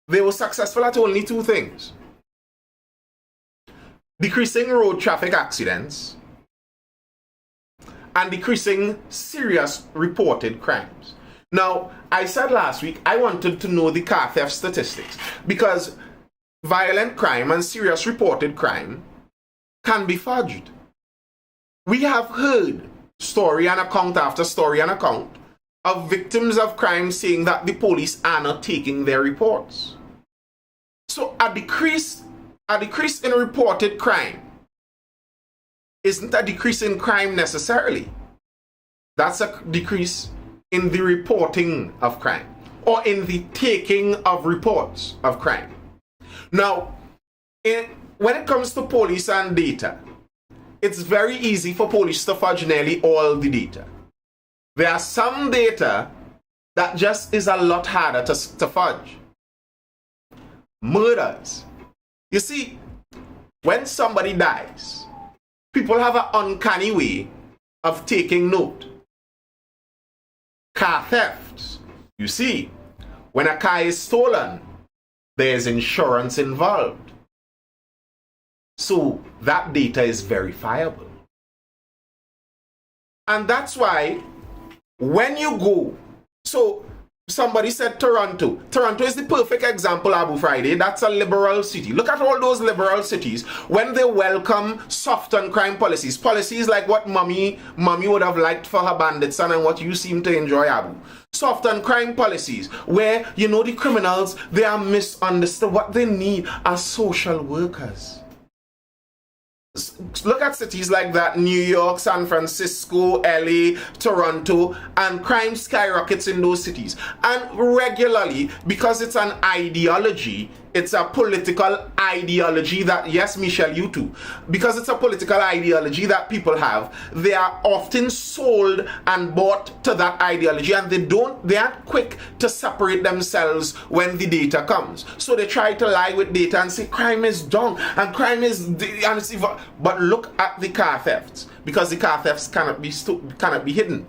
They were successful at only 2 things: decreasing road traffic accidents and decreasing serious reported crimes. Now, I said last week I wanted to know the car theft statistics because violent crime and serious reported crime can be fudged. We have heard story and account after story and account of victims of crime saying that the police are not taking their reports. So a decrease in reported crime isn't a decrease in crime necessarily. That's a decrease in the reporting of crime or in the taking of reports of crime. Now, when it comes to police and data, it's very easy for police to fudge nearly all the data. There are some data that just is a lot harder to fudge. Murders. You see, when somebody dies, people have an uncanny way of taking note. Car thefts. You see, when a car is stolen, there's insurance involved. So that data is verifiable. And that's why when you go, so somebody said Toronto. Toronto is the perfect example, Abu Friday. That's a liberal city. Look at all those liberal cities when they welcome soft on crime policies. Policies like what mommy would have liked for her bandit son and what you seem to enjoy, Abu. Soft on crime policies where, the criminals, they are misunderstood. What they need are social workers. Look at cities like that: New York, San Francisco, LA, Toronto, and crime skyrockets in those cities. And regularly, because it's an ideology, it's a political ideology that, yes, Michelle, you too, because it's a political ideology that people have, they are often sold and bought to that ideology, and they aren't quick to separate themselves when the data comes. So they try to lie with data and say crime is down and crime is, but look at the car thefts, because the car thefts cannot be hidden.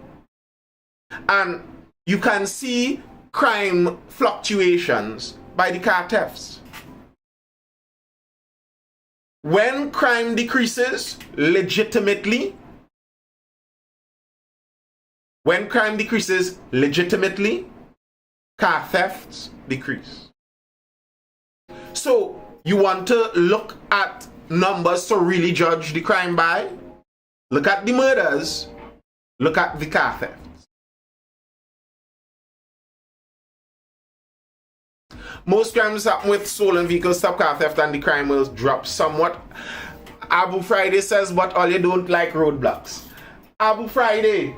And you can see crime fluctuations by the car thefts. When crime decreases legitimately, car thefts decrease. So you want to look at numbers to really judge the crime by? Look at the murders, look at the car thefts. Most crimes happen with stolen vehicles, stop car theft, and the crime will drop somewhat. Abu Friday says, but all you don't like roadblocks. Abu Friday,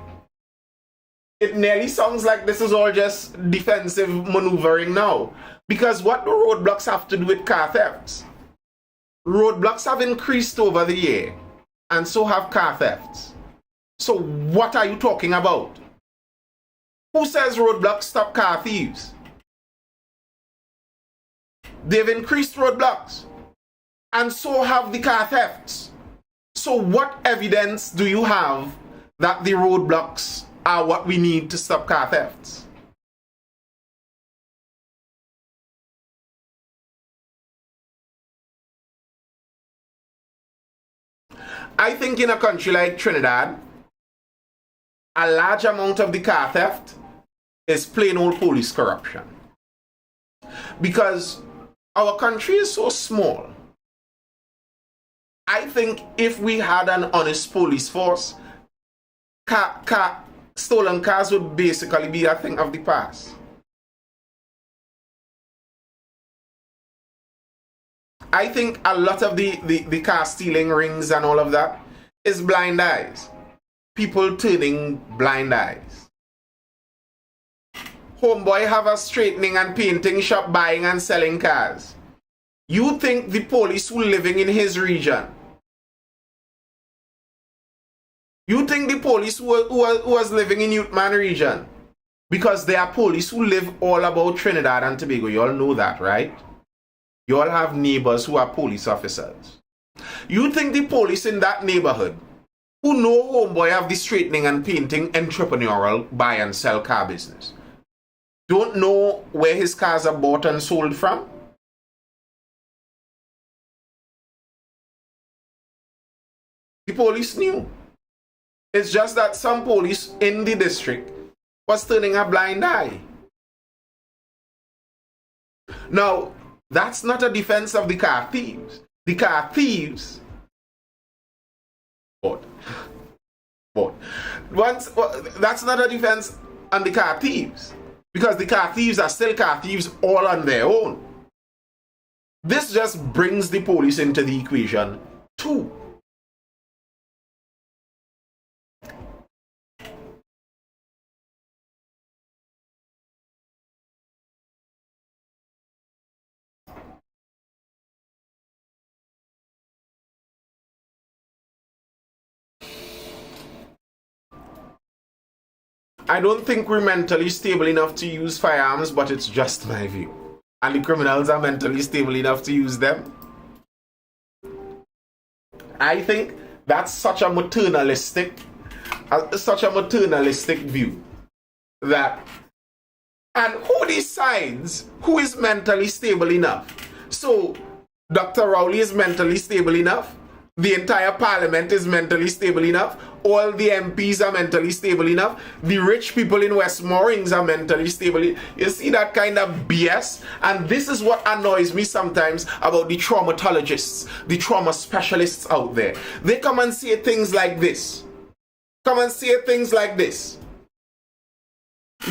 it nearly sounds like this is all just defensive maneuvering now. Because what do roadblocks have to do with car thefts? Roadblocks have increased over the year, and so have car thefts. So what are you talking about? Who says roadblocks stop car thieves? They've increased roadblocks, and so have the car thefts. So what evidence do you have that the roadblocks are what we need to stop car thefts? I think in a country like Trinidad, a large amount of the car theft is plain old police corruption. Because our country is so small. I think if we had an honest police force, stolen cars would basically be a thing of the past. I think a lot of the car stealing rings and all of that is blind eyes. People turning blind eyes. Homeboy have a straightening and painting shop buying and selling cars. You think the police who living in his region, you think the police who was living in Youthman region, because they are police who live all about Trinidad and Tobago, you all know that, right? You all have neighbors who are police officers. You think the police in that neighborhood, who know homeboy have the straightening and painting entrepreneurial buy and sell car business, don't know where his cars are bought and sold from? The police knew. It's just that some police in the district was turning a blind eye. Now, that's not a defense of the car thieves. The car thieves, that's not a defense on the car thieves. Because the car thieves are still car thieves all on their own. This just brings the police into the equation too. I don't think we're mentally stable enough to use firearms, but it's just my view. And the criminals are mentally stable enough to use them. I think that's such a maternalistic view. That, and who decides who is mentally stable enough? So, Dr. Rowley is mentally stable enough. The entire parliament is mentally stable enough. All the MPs are mentally stable enough. The rich people in West Moorings are mentally stable. You see that kind of BS? And this is what annoys me sometimes about the traumatologists, the trauma specialists out there. They come and say things like this.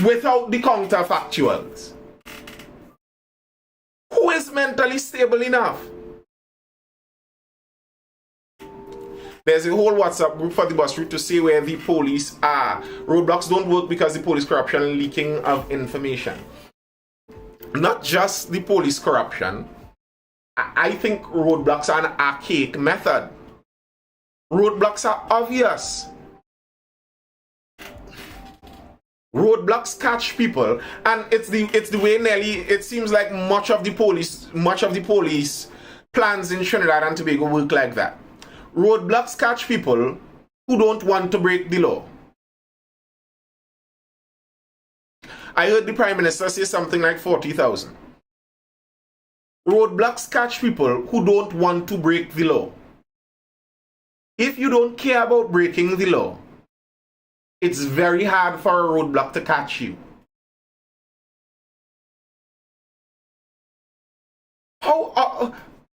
Without the counterfactuals. Who is mentally stable enough? There's a whole WhatsApp group for the bus route to say where the police are. Roadblocks don't work because the police corruption and leaking of information. Not just the police corruption, I think roadblocks are an archaic method. Roadblocks are obvious. Roadblocks catch people, and it's the way nearly it seems like much of the police plans in Trinidad and Tobago work like that. Roadblocks catch people who don't want to break the law. I heard the Prime Minister say something like 40,000. Roadblocks catch people who don't want to break the law. If you don't care about breaking the law, it's very hard for a roadblock to catch you. How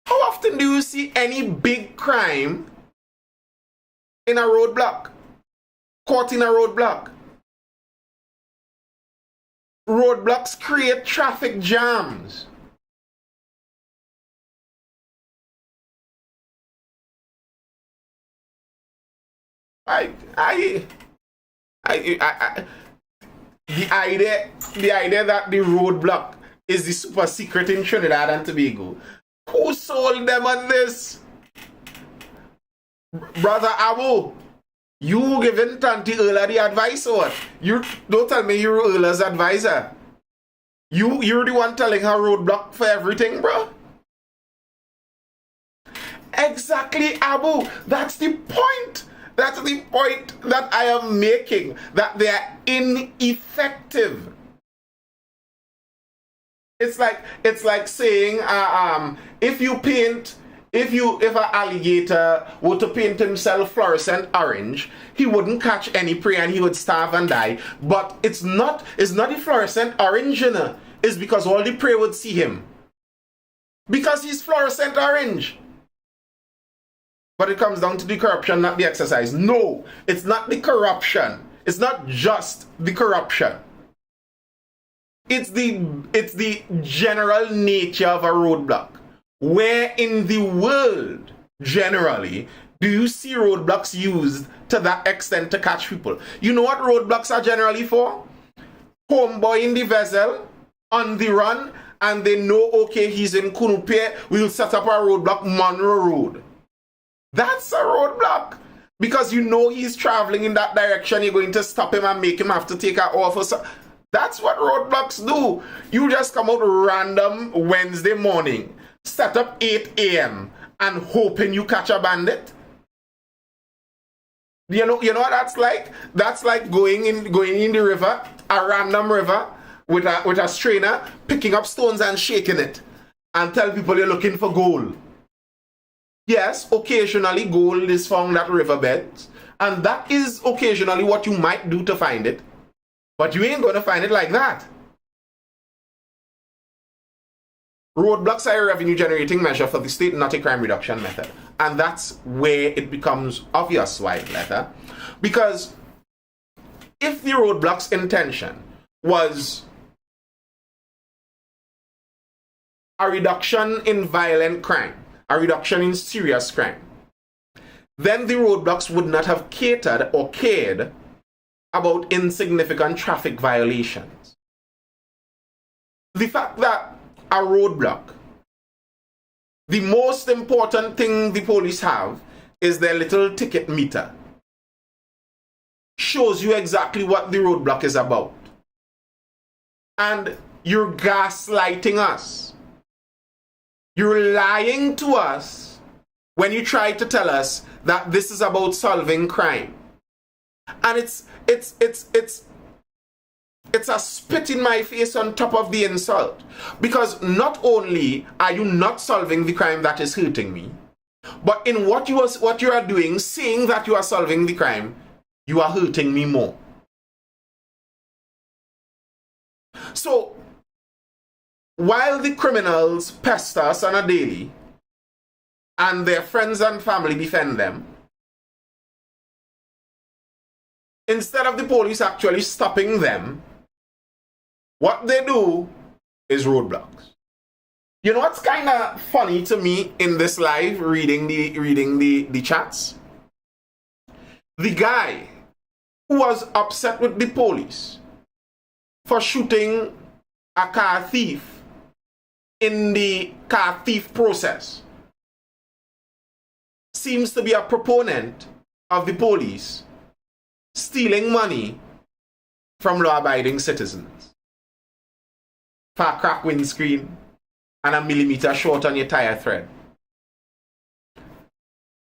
often do you see any big crime in a roadblock? Caught in a roadblock? Roadblocks create traffic jams. The idea that the roadblock is the super secret in Trinidad and Tobago. Who sold them on this? Brother Abu, you giving Tanti Erla the advice or what? You don't tell me you're Erla's advisor. You're the one telling her roadblock for everything, bro. Exactly, Abu. That's the point. That's the point that I am making, that they are ineffective. It's like saying if an alligator were to paint himself fluorescent orange, he wouldn't catch any prey and he would starve and die. But it's not the fluorescent orange, you know. It's because all the prey would see him. Because he's fluorescent orange. But it comes down to the corruption, not the exercise. No, it's not the corruption. It's not just the corruption. It's the general nature of a roadblock. Where in the world, generally, do you see roadblocks used to that extent to catch people? You know what roadblocks are generally for? Homeboy in the vessel, on the run, and they know, okay, he's in Kunupe, we'll set up a roadblock, Monroe Road. That's a roadblock. Because you know he's traveling in that direction, you're going to stop him and make him have to take an offer. That's what roadblocks do. You just come out random Wednesday morning, set up 8 a.m. and hoping you catch a bandit. You know what that's like? That's like going in the river, a random river, with a strainer, picking up stones and shaking it, and tell people you're looking for gold. Yes, occasionally gold is found at riverbeds, and that is occasionally what you might do to find it. But you ain't going to find it like that. Roadblocks are a revenue-generating measure for the state, not a crime reduction method. And that's where it becomes obvious why it matters. Because if the roadblock's intention was a reduction in violent crime, a reduction in serious crime, then the roadblocks would not have catered or cared about insignificant traffic violations. The fact that a roadblock, the most important thing the police have is their little ticket meter, shows you exactly what the roadblock is about. And you're gaslighting us. You're lying to us when you try to tell us that this is about solving crime. And it's a spit in my face on top of the insult. Because not only are you not solving the crime that is hurting me, but in what you are doing, saying that you are solving the crime, you are hurting me more. So, while the criminals pester us on a daily, and their friends and family defend them, instead of the police actually stopping them, what they do is roadblocks. You know what's kind of funny to me in this live, reading the chats? The guy who was upset with the police for shooting a car thief in the car thief process seems to be a proponent of the police stealing money from law-abiding citizens for a cracked windscreen and a millimeter short on your tire thread.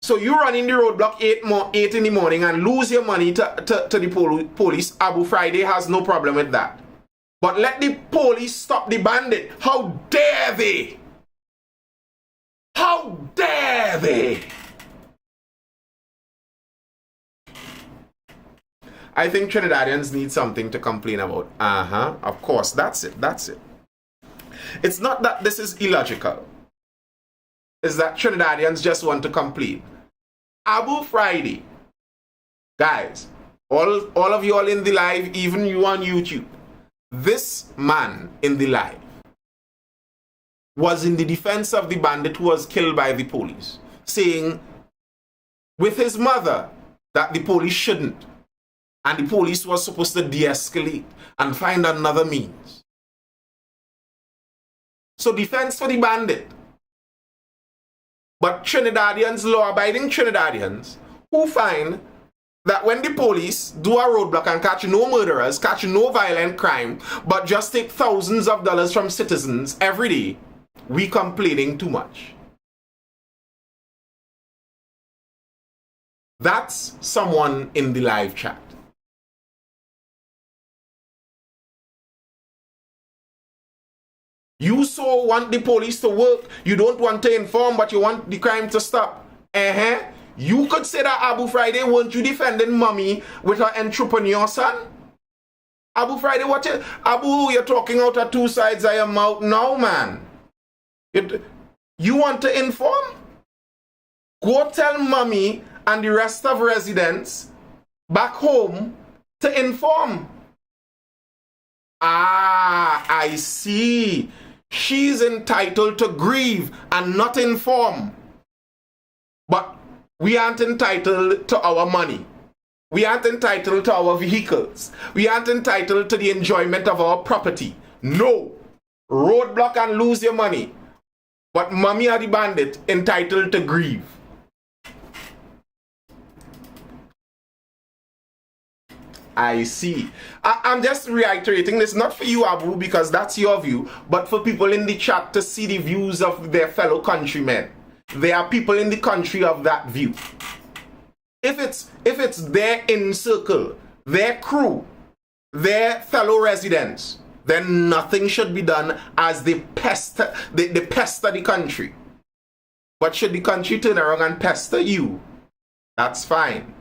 So you run in the roadblock 8 in the morning and lose your money to the police. Abu Friday has no problem with that. But let the police stop the bandit. How dare they? How dare they? I think Trinidadians need something to complain about. Of course, that's it. It's not that this is illogical. It's that Trinidadians just want to complain. Abu Friday, guys, all of you all in the live, even you on YouTube, this man in the live was in the defense of the bandit who was killed by the police, saying with his mother that the police shouldn't, and the police was supposed to de-escalate and find another means. So defense for the bandit. But Trinidadians, law-abiding Trinidadians, who find that when the police do a roadblock and catch no murderers, catch no violent crime, but just take thousands of dollars from citizens every day, we complaining too much. That's someone in the live chat. You so want the police to work, you don't want to inform, but you want the crime to stop. You could say that Abu Friday, weren't you defending mommy with her entrepreneur son? Abu Friday, Abu, you're talking out of two sides of your mouth now, man. You want to inform? Go tell mommy and the rest of residents back home to inform. I see. She's entitled to grieve and not inform. But we aren't entitled to our money. We aren't entitled to our vehicles. We aren't entitled to the enjoyment of our property. No. Roadblock and lose your money. But mommy or the bandit entitled to grieve. I see. I'm just reiterating this, not for you, Abu, because that's your view, but for people in the chat to see the views of their fellow countrymen. There are people in the country of that view. If it's their inner circle, their crew, their fellow residents, then nothing should be done as they pester the country. But should the country turn around and pester you, that's fine.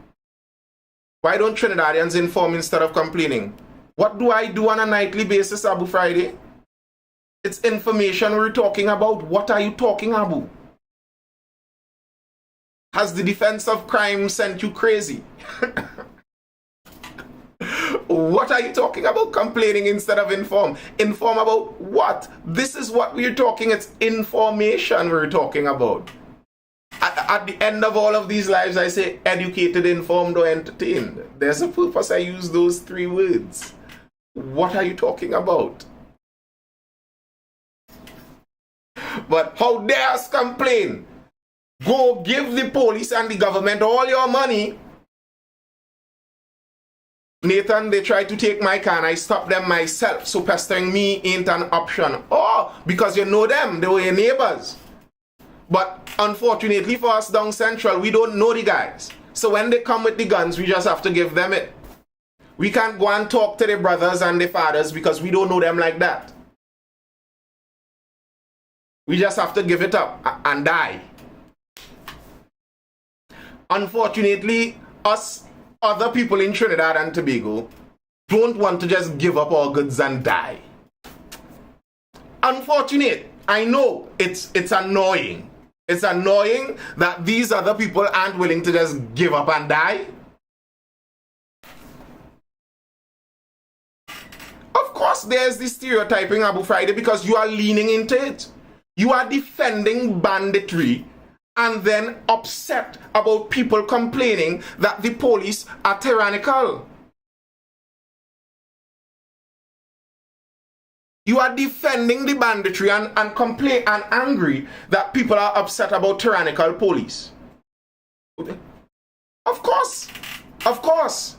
Why don't Trinidadians inform instead of complaining? What do I do on a nightly basis, Abu Friday? It's information we're talking about. What are you talking about? Has the defense of crime sent you crazy? What are you talking about? Complaining instead of inform? Inform about what? This is what we're talking. It's information we're talking about. At the end of all of these lives, I say educated, informed, or entertained. There's a purpose I use those three words. What are you talking about? But how dare us complain? Go give the police and the government all your money. Nathan, they tried to take my car and I stopped them myself. So pestering me ain't an option. Oh, because you know them. They were your neighbors. But unfortunately for us down central, we don't know the guys. So when they come with the guns, we just have to give them it. We can't go and talk to their brothers and their fathers because we don't know them like that. We just have to give it up and die. Unfortunately, us other people in Trinidad and Tobago don't want to just give up our goods and die. Unfortunate. I know it's annoying. It's annoying that these other people aren't willing to just give up and die. Of course, there's the stereotyping, Abu Friday, because you are leaning into it. You are defending banditry and then upset about people complaining that the police are tyrannical. You are defending the banditry and complain and angry that people are upset about tyrannical police. Of course. Of course.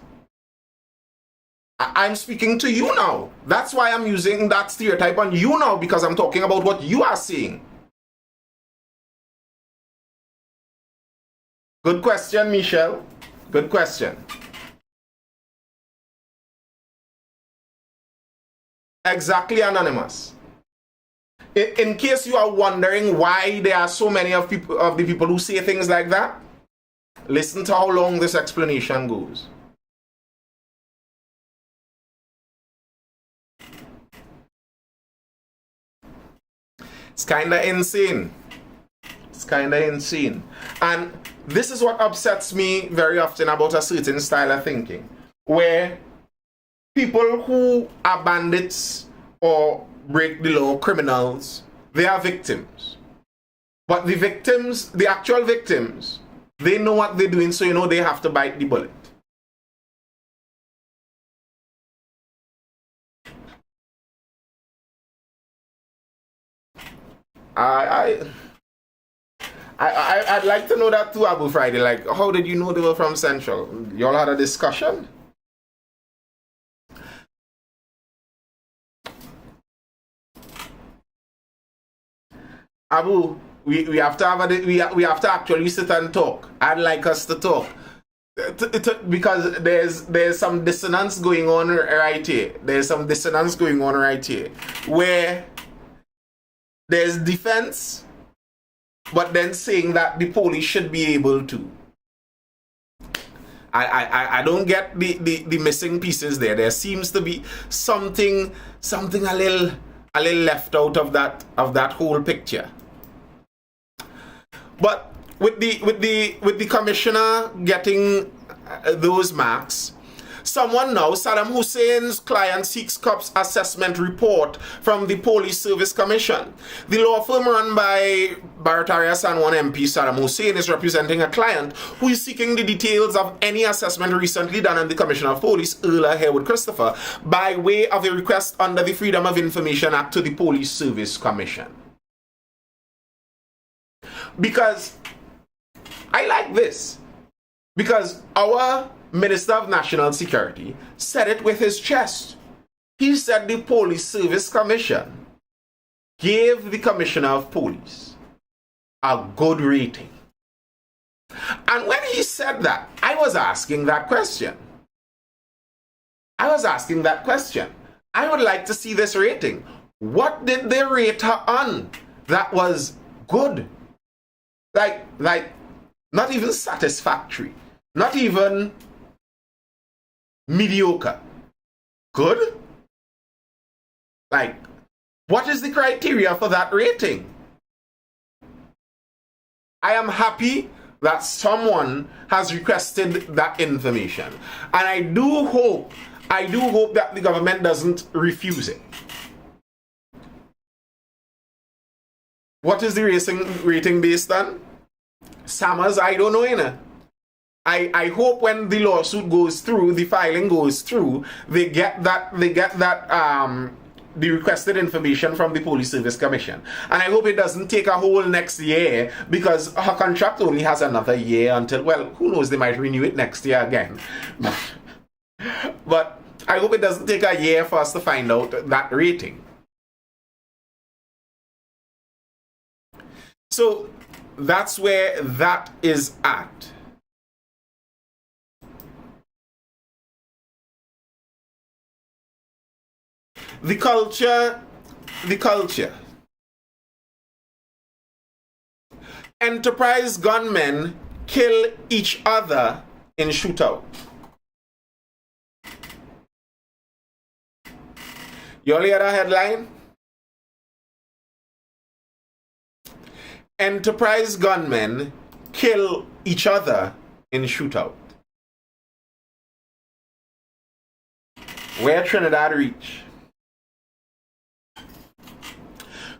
I'm speaking to you now. That's why I'm using that stereotype on you now, because I'm talking about what you are saying. Good question, Michelle. Good question. Exactly, Anonymous. In case you are wondering why there are so many of the people who say things like that, listen to how long this explanation goes. It's kind of insane. It's kind of insane. And this is what upsets me very often about a certain style of thinking, where people who are bandits or break the law, criminals, they are victims. But the victims, the actual victims, they know what they're doing, so you know they have to bite the bullet. I'd like to know that too, Abu Friday. Like, how did you know they were from Central? Y'all had a discussion? Abu, we have to have we have to actually sit and talk. I'd like us to talk. Because there's some dissonance going on right here. There's some dissonance going on right here, where there's defense, but then saying that the police should be able to. I don't get the missing pieces there. There seems to be something a little left out of that whole picture. But with the commissioner getting those marks, someone now, Saddam Hussein's client seeks COPS assessment report from the Police Service Commission. The law firm run by Barataria Sanwan MP Saddam Hussein is representing a client who is seeking the details of any assessment recently done on the Commissioner of Police, Earl Harewood Christopher, by way of a request under the Freedom of Information Act to the Police Service Commission. Because I like this. Because our Minister of National Security said it with his chest. He said the Police Service Commission gave the Commissioner of Police a good rating. And when he said that, I was asking that question. I would like to see this rating. What did they rate her on that was good? Like, not even satisfactory. Not even mediocre. Good? Like, what is the criteria for that rating? I am happy that someone has requested that information. And I do hope that the government doesn't refuse it. What is the rating based on? Summers, I don't know, innit? I hope when the lawsuit goes through, the filing goes through, they get that the requested information from the Police Service Commission. And I hope it doesn't take a whole next year, because her contract only has another year until, well, who knows, they might renew it next year again. But I hope it doesn't take a year for us to find out that rating. So that's where that is at. The culture. Enterprise gunmen kill each other in shootout. You all hear that headline? Enterprise gunmen kill each other in shootout. Where Trinidad reach?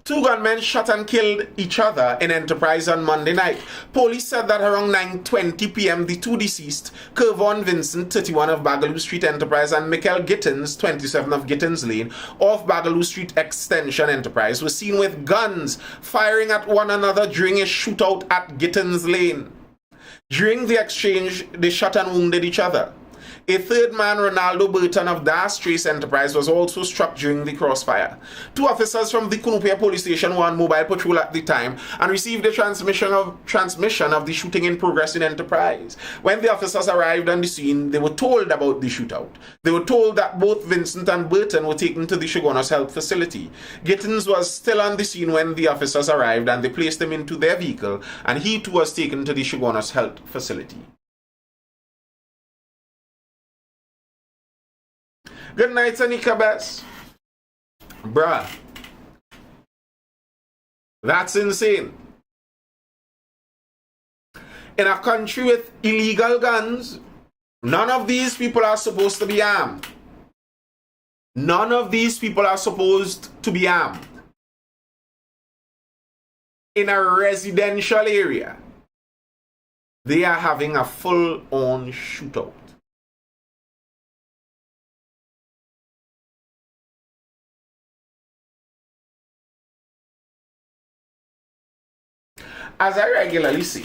Two gunmen shot and killed each other in Enterprise on Monday night. Police said that around 9:20 p.m., the two deceased, Kervon Vincent, 31 of Bagaloo Street Enterprise, and Michael Gittins, 27 of Gittins Lane, off Bagaloo Street Extension Enterprise, were seen with guns firing at one another during a shootout at Gittins Lane. During the exchange, they shot and wounded each other. A third man, Ronaldo Burton of Das Trace Enterprise, was also struck during the crossfire. Two officers from the Cunupia police station were on mobile patrol at the time and received a transmission of the shooting in progress in Enterprise. When the officers arrived on the scene, they were told about the shootout. They were told that both Vincent and Burton were taken to the Shogunas Health Facility. Gittins was still on the scene when the officers arrived, and they placed him into their vehicle, and he too was taken to the Shogunas Health Facility. Good night, Anika Bess. Bruh. That's insane. In a country with illegal guns, none of these people are supposed to be armed. None of these people are supposed to be armed. In a residential area, they are having a full-on shootout. As I regularly say,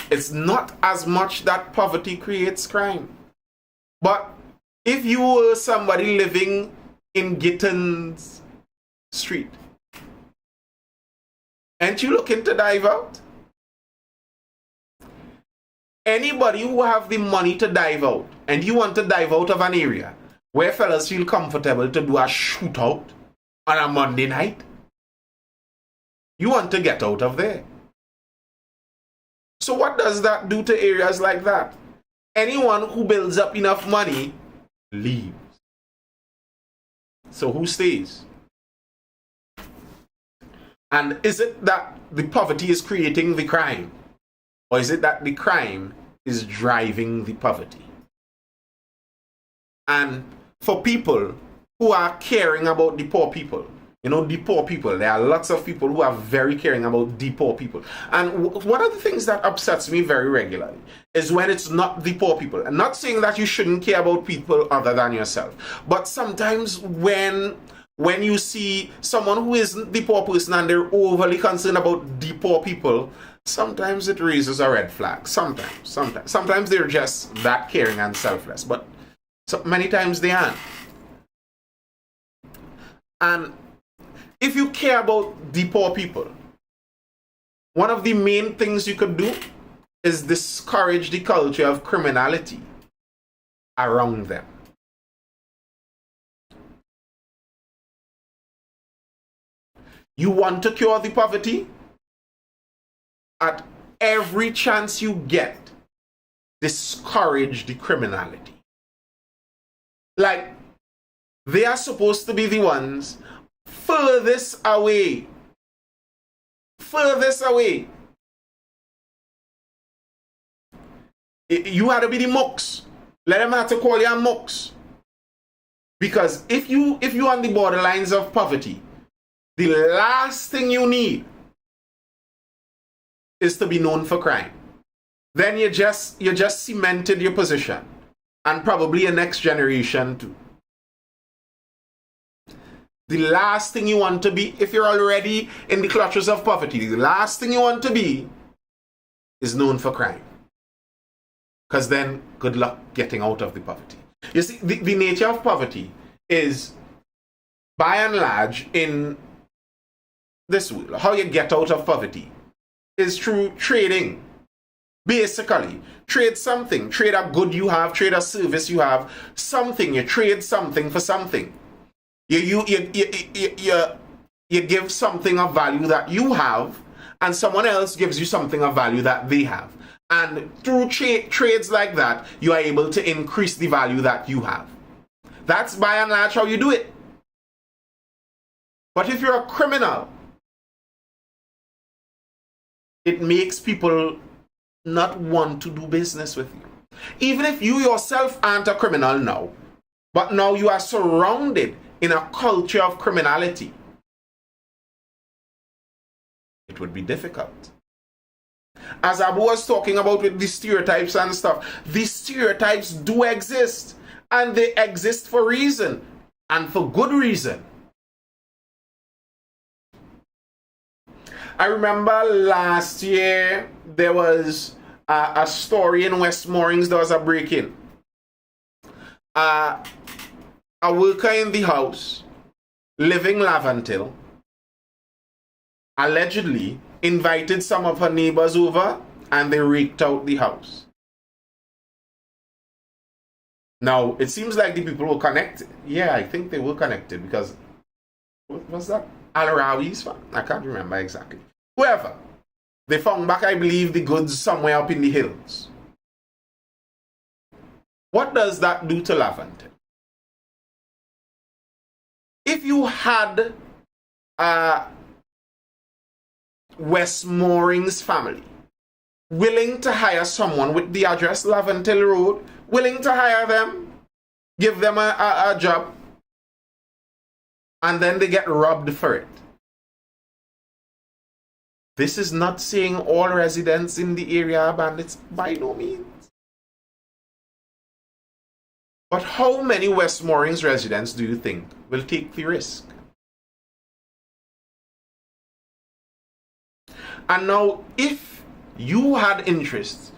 it's not as much that poverty creates crime. But if you were somebody living in Gittins Street, ain't you looking to dive out? Anybody who have the money to dive out, and you want to dive out of an area where fellas feel comfortable to do a shootout on a Monday night, you want to get out of there. So what does that do to areas like that? Anyone who builds up enough money leaves. So who stays? And is it that the poverty is creating the crime? Or is it that the crime is driving the poverty? And for people who are caring about the poor people, you know, the poor people, there are lots of people who are very caring about the poor people. And one of the things that upsets me very regularly is when it's not the poor people. I'm not saying that you shouldn't care about people other than yourself. But sometimes when you see someone who isn't the poor person and they're overly concerned about the poor people, sometimes it raises a red flag. Sometimes they're just that caring and selfless. But so many times they aren't. And if you care about the poor people, one of the main things you could do is discourage the culture of criminality around them. You want to cure the poverty? At every chance you get, discourage the criminality. Like, they are supposed to be the ones furthest away. You had to be the mooks. Let them have to call you mooks. Because if you on the borderlines of poverty, the last thing you need is to be known for crime. Then you just cemented your position, and probably your next generation too. The last thing you want to be, if you're already in the clutches of poverty, the last thing you want to be is known for crime. Because then, good luck getting out of the poverty. You see, the nature of poverty is, by and large, in this world, how you get out of poverty is through trading. Basically, trade something. Trade a good you have, trade a service you have, something. You trade something for something. You give something of value that you have, and someone else gives you something of value that they have. And through trades like that, you are able to increase the value that you have. That's by and large how you do it. But if you're a criminal, it makes people not want to do business with you. Even if you yourself aren't a criminal now, but now you are surrounded in a culture of criminality. it would be difficult. As Abu was talking about with the stereotypes and stuff, these stereotypes do exist, and they exist for reason, and for good reason. I remember last year there was a story in West Moorings. There was a break-in. A worker in the house, living Laventille, allegedly invited some of her neighbors over and they raked out the house. Now, it seems like the people were connected. Yeah, I think they were connected because, what was that? Al-Rawi's fan? I can't remember exactly. Whoever. They found back, I believe, the goods somewhere up in the hills. What does that do to Laventille? If you had West Moorings family willing to hire someone with the address Laventille Road, willing to hire them, give them a job, and then they get robbed for it. This is not saying all residents in the area are bandits, by no means. But how many West Moorings residents do you think will take the risk? And now, if you had interest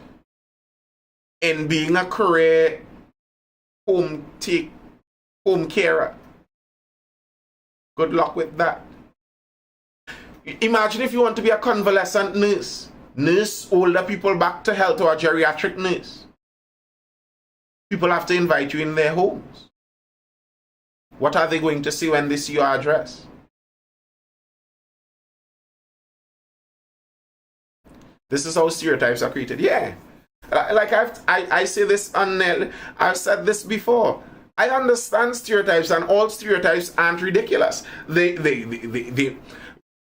in being a career home carer, good luck with that. Imagine if you want to be a convalescent nurse older people back to health, or a geriatric nurse. People have to invite you in their homes. What are they going to see when they see your address? This is how stereotypes are created. Yeah. Like I say this I've said this before. I understand stereotypes, and all stereotypes aren't ridiculous. The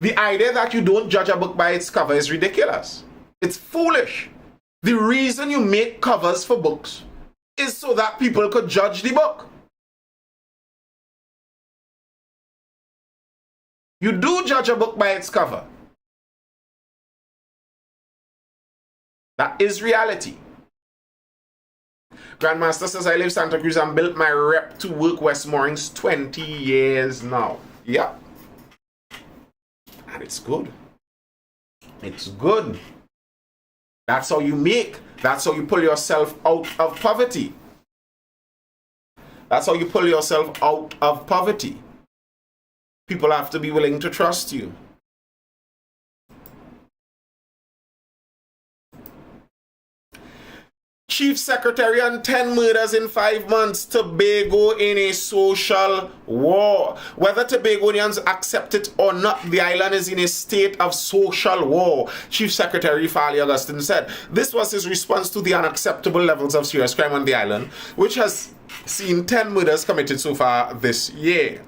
idea that you don't judge a book by its cover is ridiculous. It's foolish. The reason you make covers for books is so that people could judge the book. You do judge a book by its cover. That is reality. Grandmaster says, I live Santa Cruz and built my rep to work West Moorings 20 years now. Yeah. And it's good. It's good. That's how you make. That's how you pull yourself out of poverty. That's how you pull yourself out of poverty. People have to be willing to trust you. Chief Secretary on 10 murders in 5 months. Tobago in a social war. Whether Tobagonians accept it or not, the island is in a state of social war, Chief Secretary Farley Augustine said. This was his response to the unacceptable levels of serious crime on the island, which has seen 10 murders committed so far this year.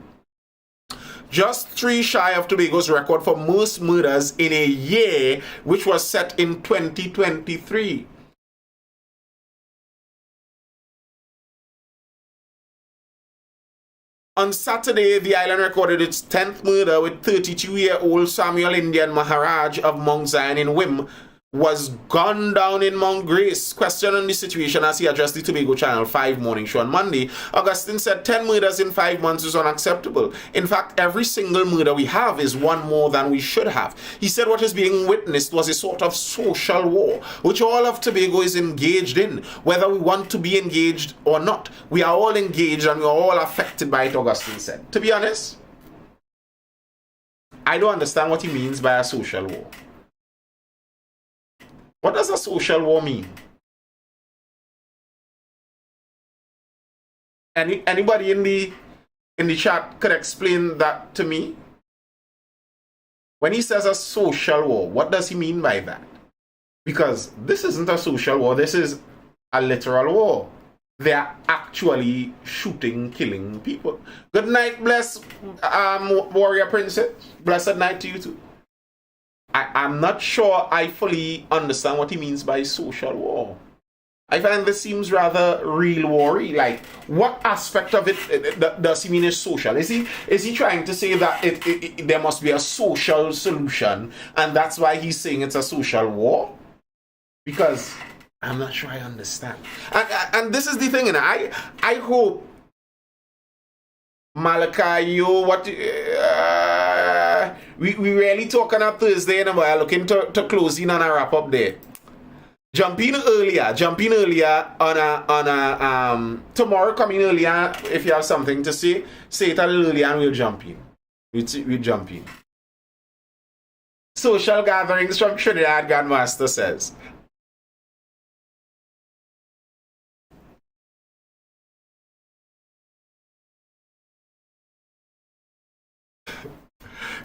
Just 3 shy of Tobago's record for most murders in a year, which was set in 2023. On Saturday, the island recorded its 10th murder, with 32-year-old Samuel Indian Maharaj of Mount Zion in Wim was gunned down in Mount Grace. Questioned on the situation as he addressed the Tobago Channel 5 morning show on Monday, Augustine said 10 murders in 5 months is unacceptable. In fact, every single murder we have is one more than we should have. He said what is being witnessed was a sort of social war, which all of Tobago is engaged in, whether we want to be engaged or not. We are all engaged and we are all affected by it, Augustine said. To be honest, I don't understand what he means by a social war. What does a social war mean? Anybody in the chat could explain that to me? When he says a social war, what does he mean by that? Because this isn't a social war, this is a literal war. They are actually shooting, killing people. Good night, bless warrior princess. Blessed night to you too. I'm not sure I fully understand what he means by social war. I find this seems rather real worry. Like, what aspect of it does he mean is social? Is he trying to say that there must be a social solution, and that's why he's saying it's a social war? Because I'm not sure I understand. And this is the thing, and I hope Malachi, we really talking on Thursday, and we're looking to close in on a wrap up there. Jump in earlier on a tomorrow, coming earlier. If you have something to say it a little earlier and we'll jump in. We'll jump in. Social gatherings from Trinidad, Grandmaster says.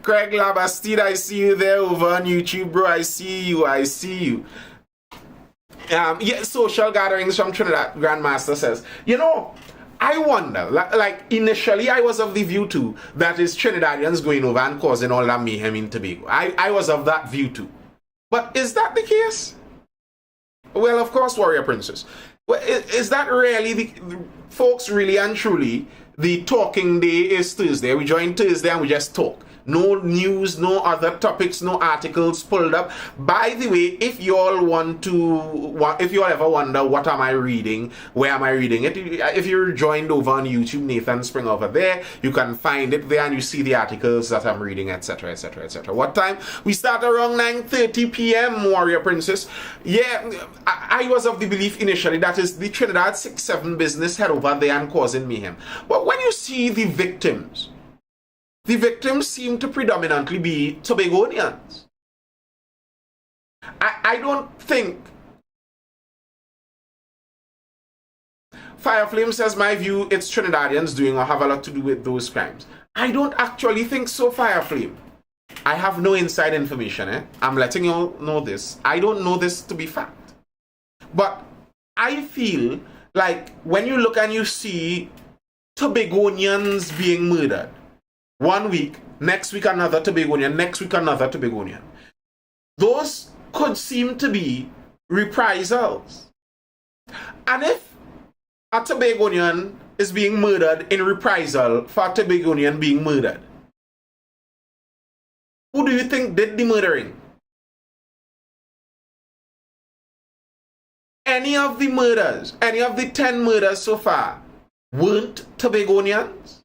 Craig Labastide, I see you there over on YouTube, bro. I see you. Yeah, social gatherings from Trinidad, Grandmaster says. I wonder, like initially I was of the view too that is Trinidadians going over and causing all that mayhem in Tobago. I was of that view too. But is that the case? Well, of course, Warrior Princess. Well, is that really the folks, really and truly, the talking day is Thursday. We join Thursday and we just talk. No news, no other topics, no articles pulled up. By the way, if you all ever wonder what am I reading, where am I reading it, if you're joined over on YouTube, Nathan Spring over there, you can find it there and you see the articles that I'm reading, etc., etc., etc. What time? We start around 9:30 p.m., Warrior Princess. Yeah, I was of the belief initially that is the Trinidad 6-7 business head over there and causing mayhem. But when you see the victims seem to predominantly be Tobagonians. I don't think... Fireflame says, my view, it's Trinidadians doing or have a lot to do with those crimes. I don't actually think so, Fireflame. I have no inside information. I'm letting you all know this. I don't know this to be fact. But I feel like when you look and you see Tobagonians being murdered, 1 week, next week another Tobagonian, next week another Tobagonian. Those could seem to be reprisals. And if a Tobagonian is being murdered in reprisal for a Tobagonian being murdered, who do you think did the murdering? Any of the murders, any of the 10 murders so far, weren't Tobagonians?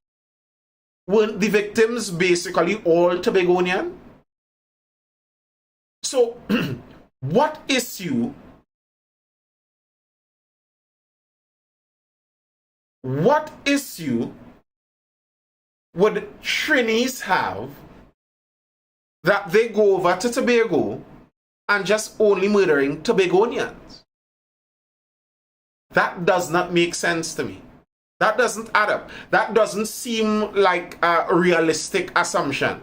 Weren't the victims basically all Tobagonian? So, what issue would Trinis have that they go over to Tobago and just only murdering Tobagonians? That does not make sense to me. That doesn't add up. That doesn't seem like a realistic assumption.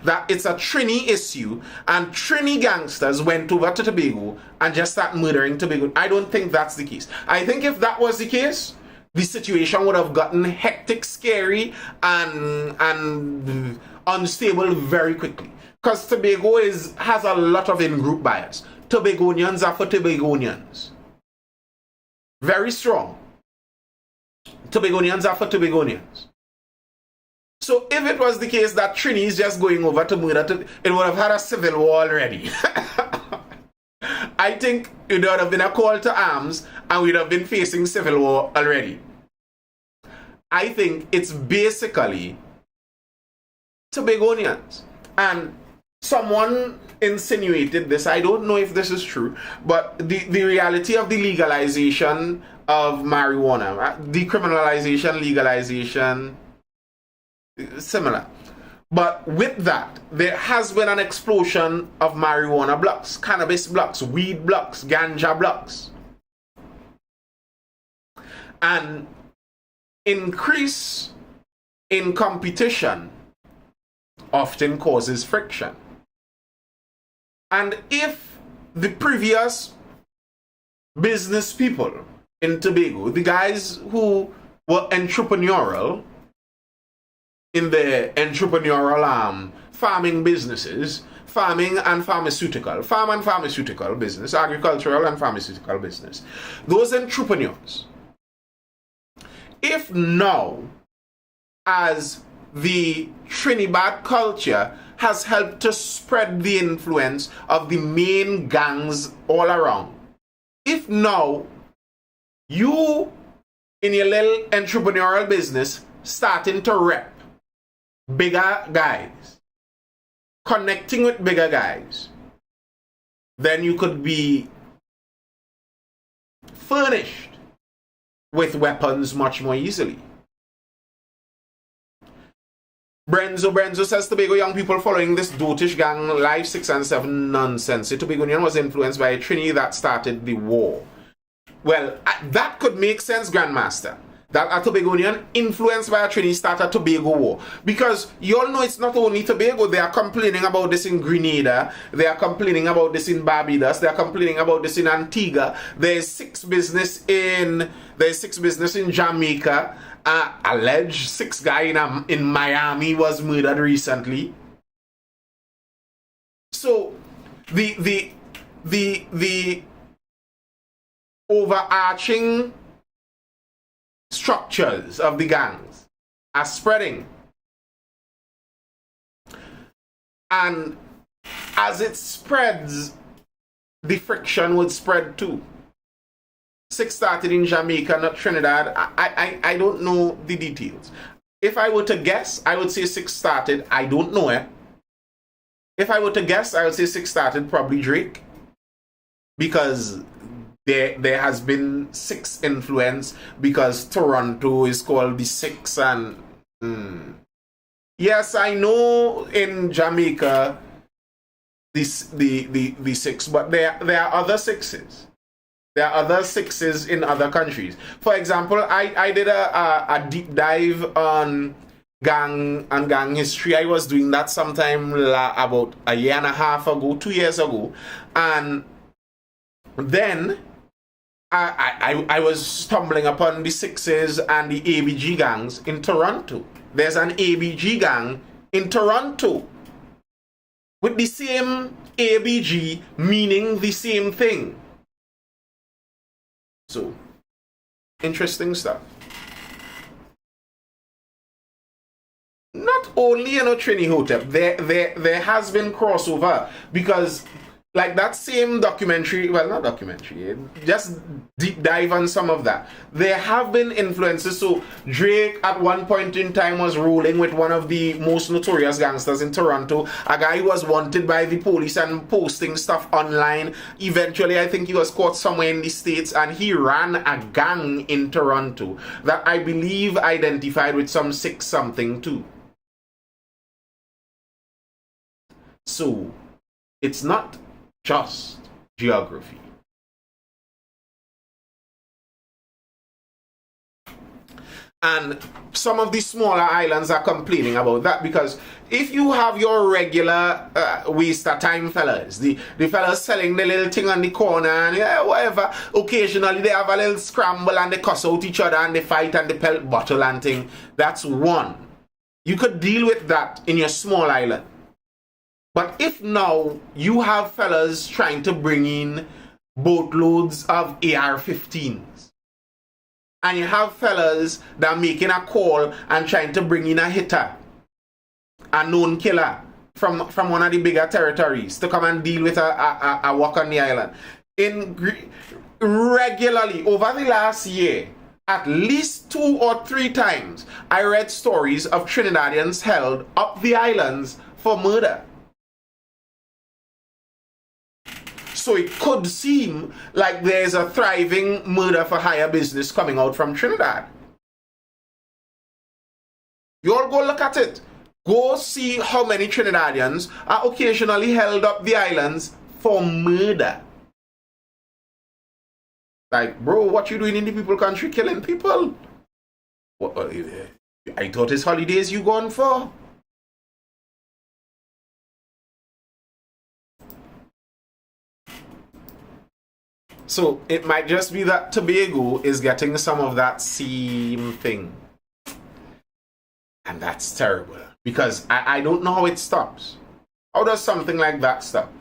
That it's a Trini issue and Trini gangsters went over to Tobago and just started murdering Tobago. I don't think that's the case. I think if that was the case, the situation would have gotten hectic, scary, and unstable very quickly. Because Tobago has a lot of in-group bias. Tobagonians are for Tobagonians. Very strong. Tobagonians are for Tobagonians. So if it was the case that Trini is just going over to murder, it would have had a civil war already. I think it would have been a call to arms and we'd have been facing civil war already. I think it's basically Tobagonians. And someone insinuated this, I don't know if this is true, but the reality of the legalization of marijuana, decriminalization, legalization, similar. But with that, there has been an explosion of marijuana blocks, cannabis blocks, weed blocks, ganja blocks. And increase in competition often causes friction. And if the previous business people in Tobago, the guys who were entrepreneurial in the entrepreneurial farming businesses, farming and pharmaceutical, farm and pharmaceutical business, agricultural and pharmaceutical business, those entrepreneurs, if now, as the Trinidad culture has helped to spread the influence of the main gangs all around, if now you in your little entrepreneurial business starting to rep bigger guys, connecting with bigger guys, then you could be furnished with weapons much more easily. Brenzo says Tobago young people following this dotish gang live 6 and 7 nonsense. The Tobago Union was influenced by a Trini that started the war. Well, that could make sense, Grandmaster. That a Tobagonian influenced by a Trini started Tobago war. Because you all know it's not only Tobago. They are complaining about this in Grenada. They are complaining about this in Barbados. They are complaining about this in Antigua. There's six business in Jamaica. Alleged 6 guy in Miami was murdered recently. So the overarching structures of the gangs are spreading, and as it spreads, the friction would spread too. 6 started in Jamaica, not Trinidad. I don't know the details. If I were to guess, I would say 6 started. I don't know it. If I were to guess, I would say 6 started probably Drake, because there has been 6 influence, because Toronto is called the 6, and yes, I know in Jamaica the 6, but there are other 6s. There are other 6s in other countries. For example, I did a deep dive on gang history. I was doing that sometime about a year and a half ago, 2 years ago, and then I was stumbling upon the 6s and the ABG gangs in Toronto. There's an ABG gang in Toronto with the same ABG meaning the same thing. So, interesting stuff. Not only, Trini Hotep, there has been crossover, because like that same documentary, well, not documentary, just deep dive on some of that. There have been influences. So Drake at one point in time was rolling with one of the most notorious gangsters in Toronto. A guy who was wanted by the police and posting stuff online. Eventually, I think he was caught somewhere in the States, and he ran a gang in Toronto that I believe identified with some 6 something too. So it's not just geography. And some of the smaller islands are complaining about that, because if you have your regular waste of time fellas, the fellas selling the little thing on the corner and whatever, occasionally they have a little scramble and they cuss out each other and they fight and they pelt bottle and thing, that's one. You could deal with that in your small island. But if now you have fellas trying to bring in boatloads of AR-15s, and you have fellas that are making a call and trying to bring in a hitter, a known killer from one of the bigger territories to come and deal with a walk on the island, regularly over the last year, at least 2 or 3 times, I read stories of Trinidadians held up the islands for murder. So it could seem like there's a thriving murder for hire business coming out from Trinidad. You all go look at it. Go see how many Trinidadians are occasionally held up the islands for murder. Like, bro, what you doing in the people country killing people? What, I thought it's holidays you gone for. So it might just be that Tobago is getting some of that same thing. And that's terrible. Because I don't know how it stops. How does something like that stop?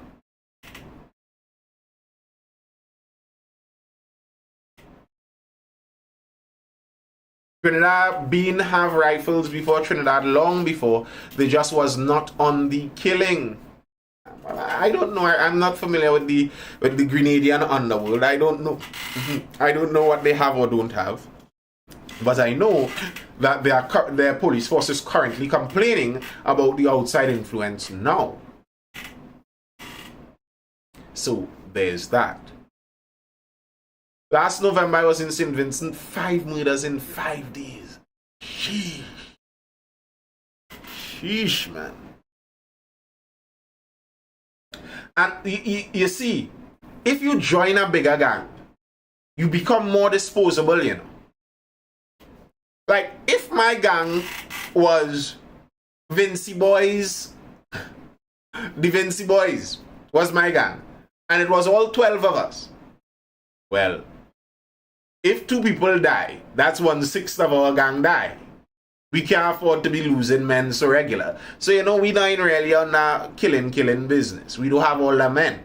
Trinidad been have rifles before Trinidad, long before. They just was not on the killing. I don't know. I'm not familiar with the Grenadian underworld. I don't know. I don't know what they have or don't have. But I know that their police force is currently complaining about the outside influence now. So there's that. Last November I was in St. Vincent. 5 murders in 5 days. Sheesh. Sheesh, man. And you see, if you join a bigger gang, you become more disposable, you know. Like, if my gang was Vinci Boys, the Vinci Boys was my gang, and it was all 12 of us, well, if 2 people die, that's 1/6 of our gang die. We can't afford to be losing men so regular. So, you know, we not really on a killing business. We don't have all the men.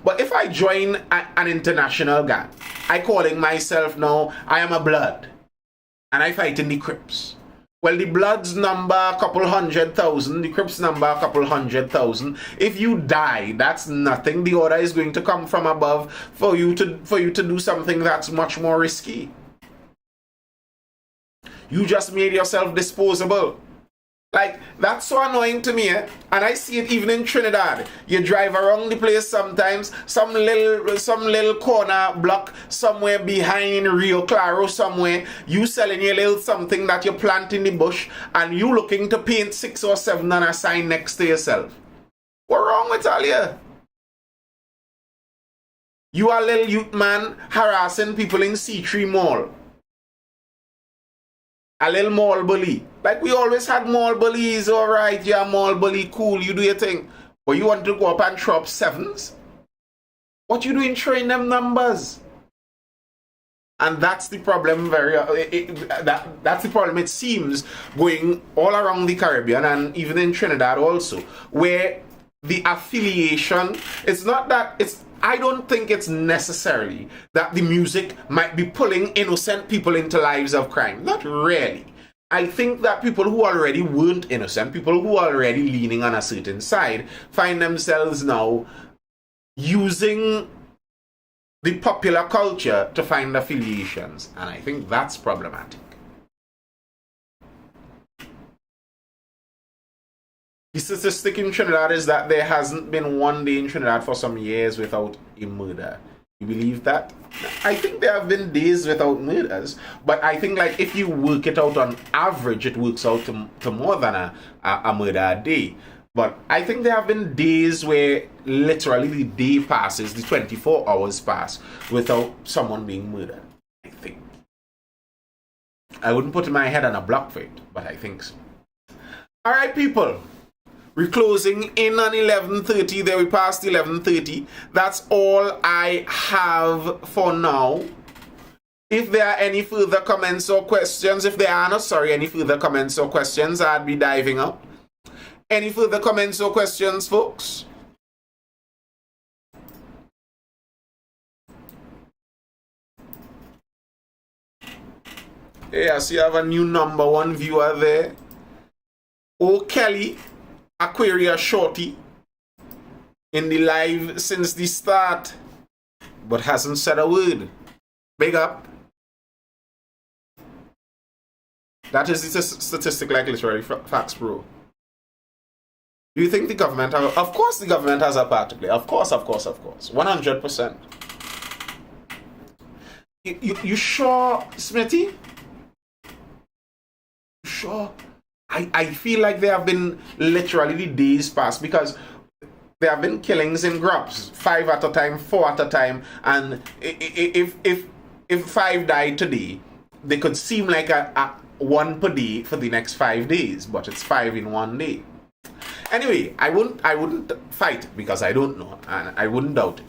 But if I join an international gang, I calling myself now, I am a blood. And I fight in the Crips. Well, the Bloods number a couple 100,000. The Crips number a couple 100,000. If you die, that's nothing. The order is going to come from above for you to do something that's much more risky. You just made yourself disposable. Like, that's so annoying to me, eh? And I see it even in Trinidad. You drive around the place sometimes, some little corner block somewhere behind Rio Claro somewhere, you selling your little something that you plant in the bush, and you looking to paint 6 or 7 on a sign next to yourself. What wrong with all you? You are a little youth man harassing people in C3 Mall. A little mall bully. Like, we always had mall bullies. Alright, yeah, mall bully, cool, you do your thing. But you want to go up and throw up 7s? What you doing throwing them numbers? And that's the problem. That's the problem, it seems, going all around the Caribbean and even in Trinidad also, where the affiliation, it's not that it's, I don't think it's necessarily that the music might be pulling innocent people into lives of crime. Not really. I think that people who already weren't innocent, people who are already leaning on a certain side, find themselves now using the popular culture to find affiliations. And I think that's problematic. The statistic in Trinidad is that there hasn't been one day in Trinidad for some years without a murder. You believe that? I think there have been days without murders, but I think, like, if you work it out on average, it works out to more than a murder a day. But I think there have been days where literally the day passes, the 24 hours pass without someone being murdered. I think. I wouldn't put my head on a block for it, but I think so. Alright, people. We're closing in on 11:30. There we passed 11:30. That's all I have for now. If there are any further comments or questions, any further comments or questions, I'd be diving up. Any further comments or questions, folks? Yes, you have a new #1 viewer there. Oh, Kelly. Aquarius Shorty in the live since the start, but hasn't said a word. Big up. That is the statistic, like literally facts, bro. Do you think the government of course the government has a part to play. Of course. 100%. You sure, Smitty? Sure? I feel like there have been literally days past, because there have been killings in groups, 5 at a time, 4 at a time, and if 5 died today, they could seem like a 1 per day for the next 5 days, but it's 5 in 1 day. Anyway, I wouldn't fight because I don't know, and I wouldn't doubt it.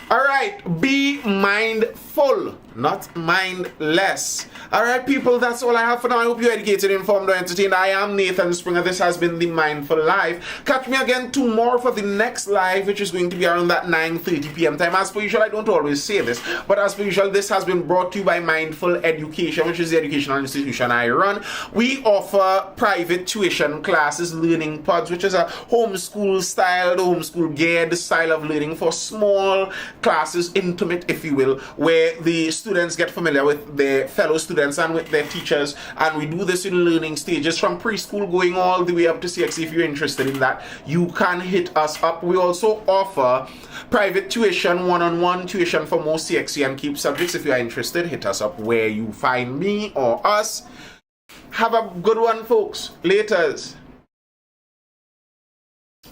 All right, be mindful. not mindless. Alright, people, that's all I have for now. I hope you're educated, informed, or entertained. I am Nathan Springer. This has been the Mindful Live. Catch me again tomorrow for the next live, which is going to be around that 9:30 p.m. time. As per usual, I don't always say this, but as per usual, this has been brought to you by Mindful Education, which is the educational institution I run. We offer private tuition classes, learning pods, which is a homeschool style, homeschool geared style of learning for small classes, intimate, if you will, where the students get familiar with their fellow students and with their teachers, and we do this in learning stages from preschool going all the way up to CXC. If you're interested in that, you can hit us up. We also offer private tuition, one-on-one tuition for most CXC and CAPE subjects. If you are interested, hit us up where you find me or us. Have a good one, folks. Laters.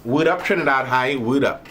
Word up, Trinidad High. Word up.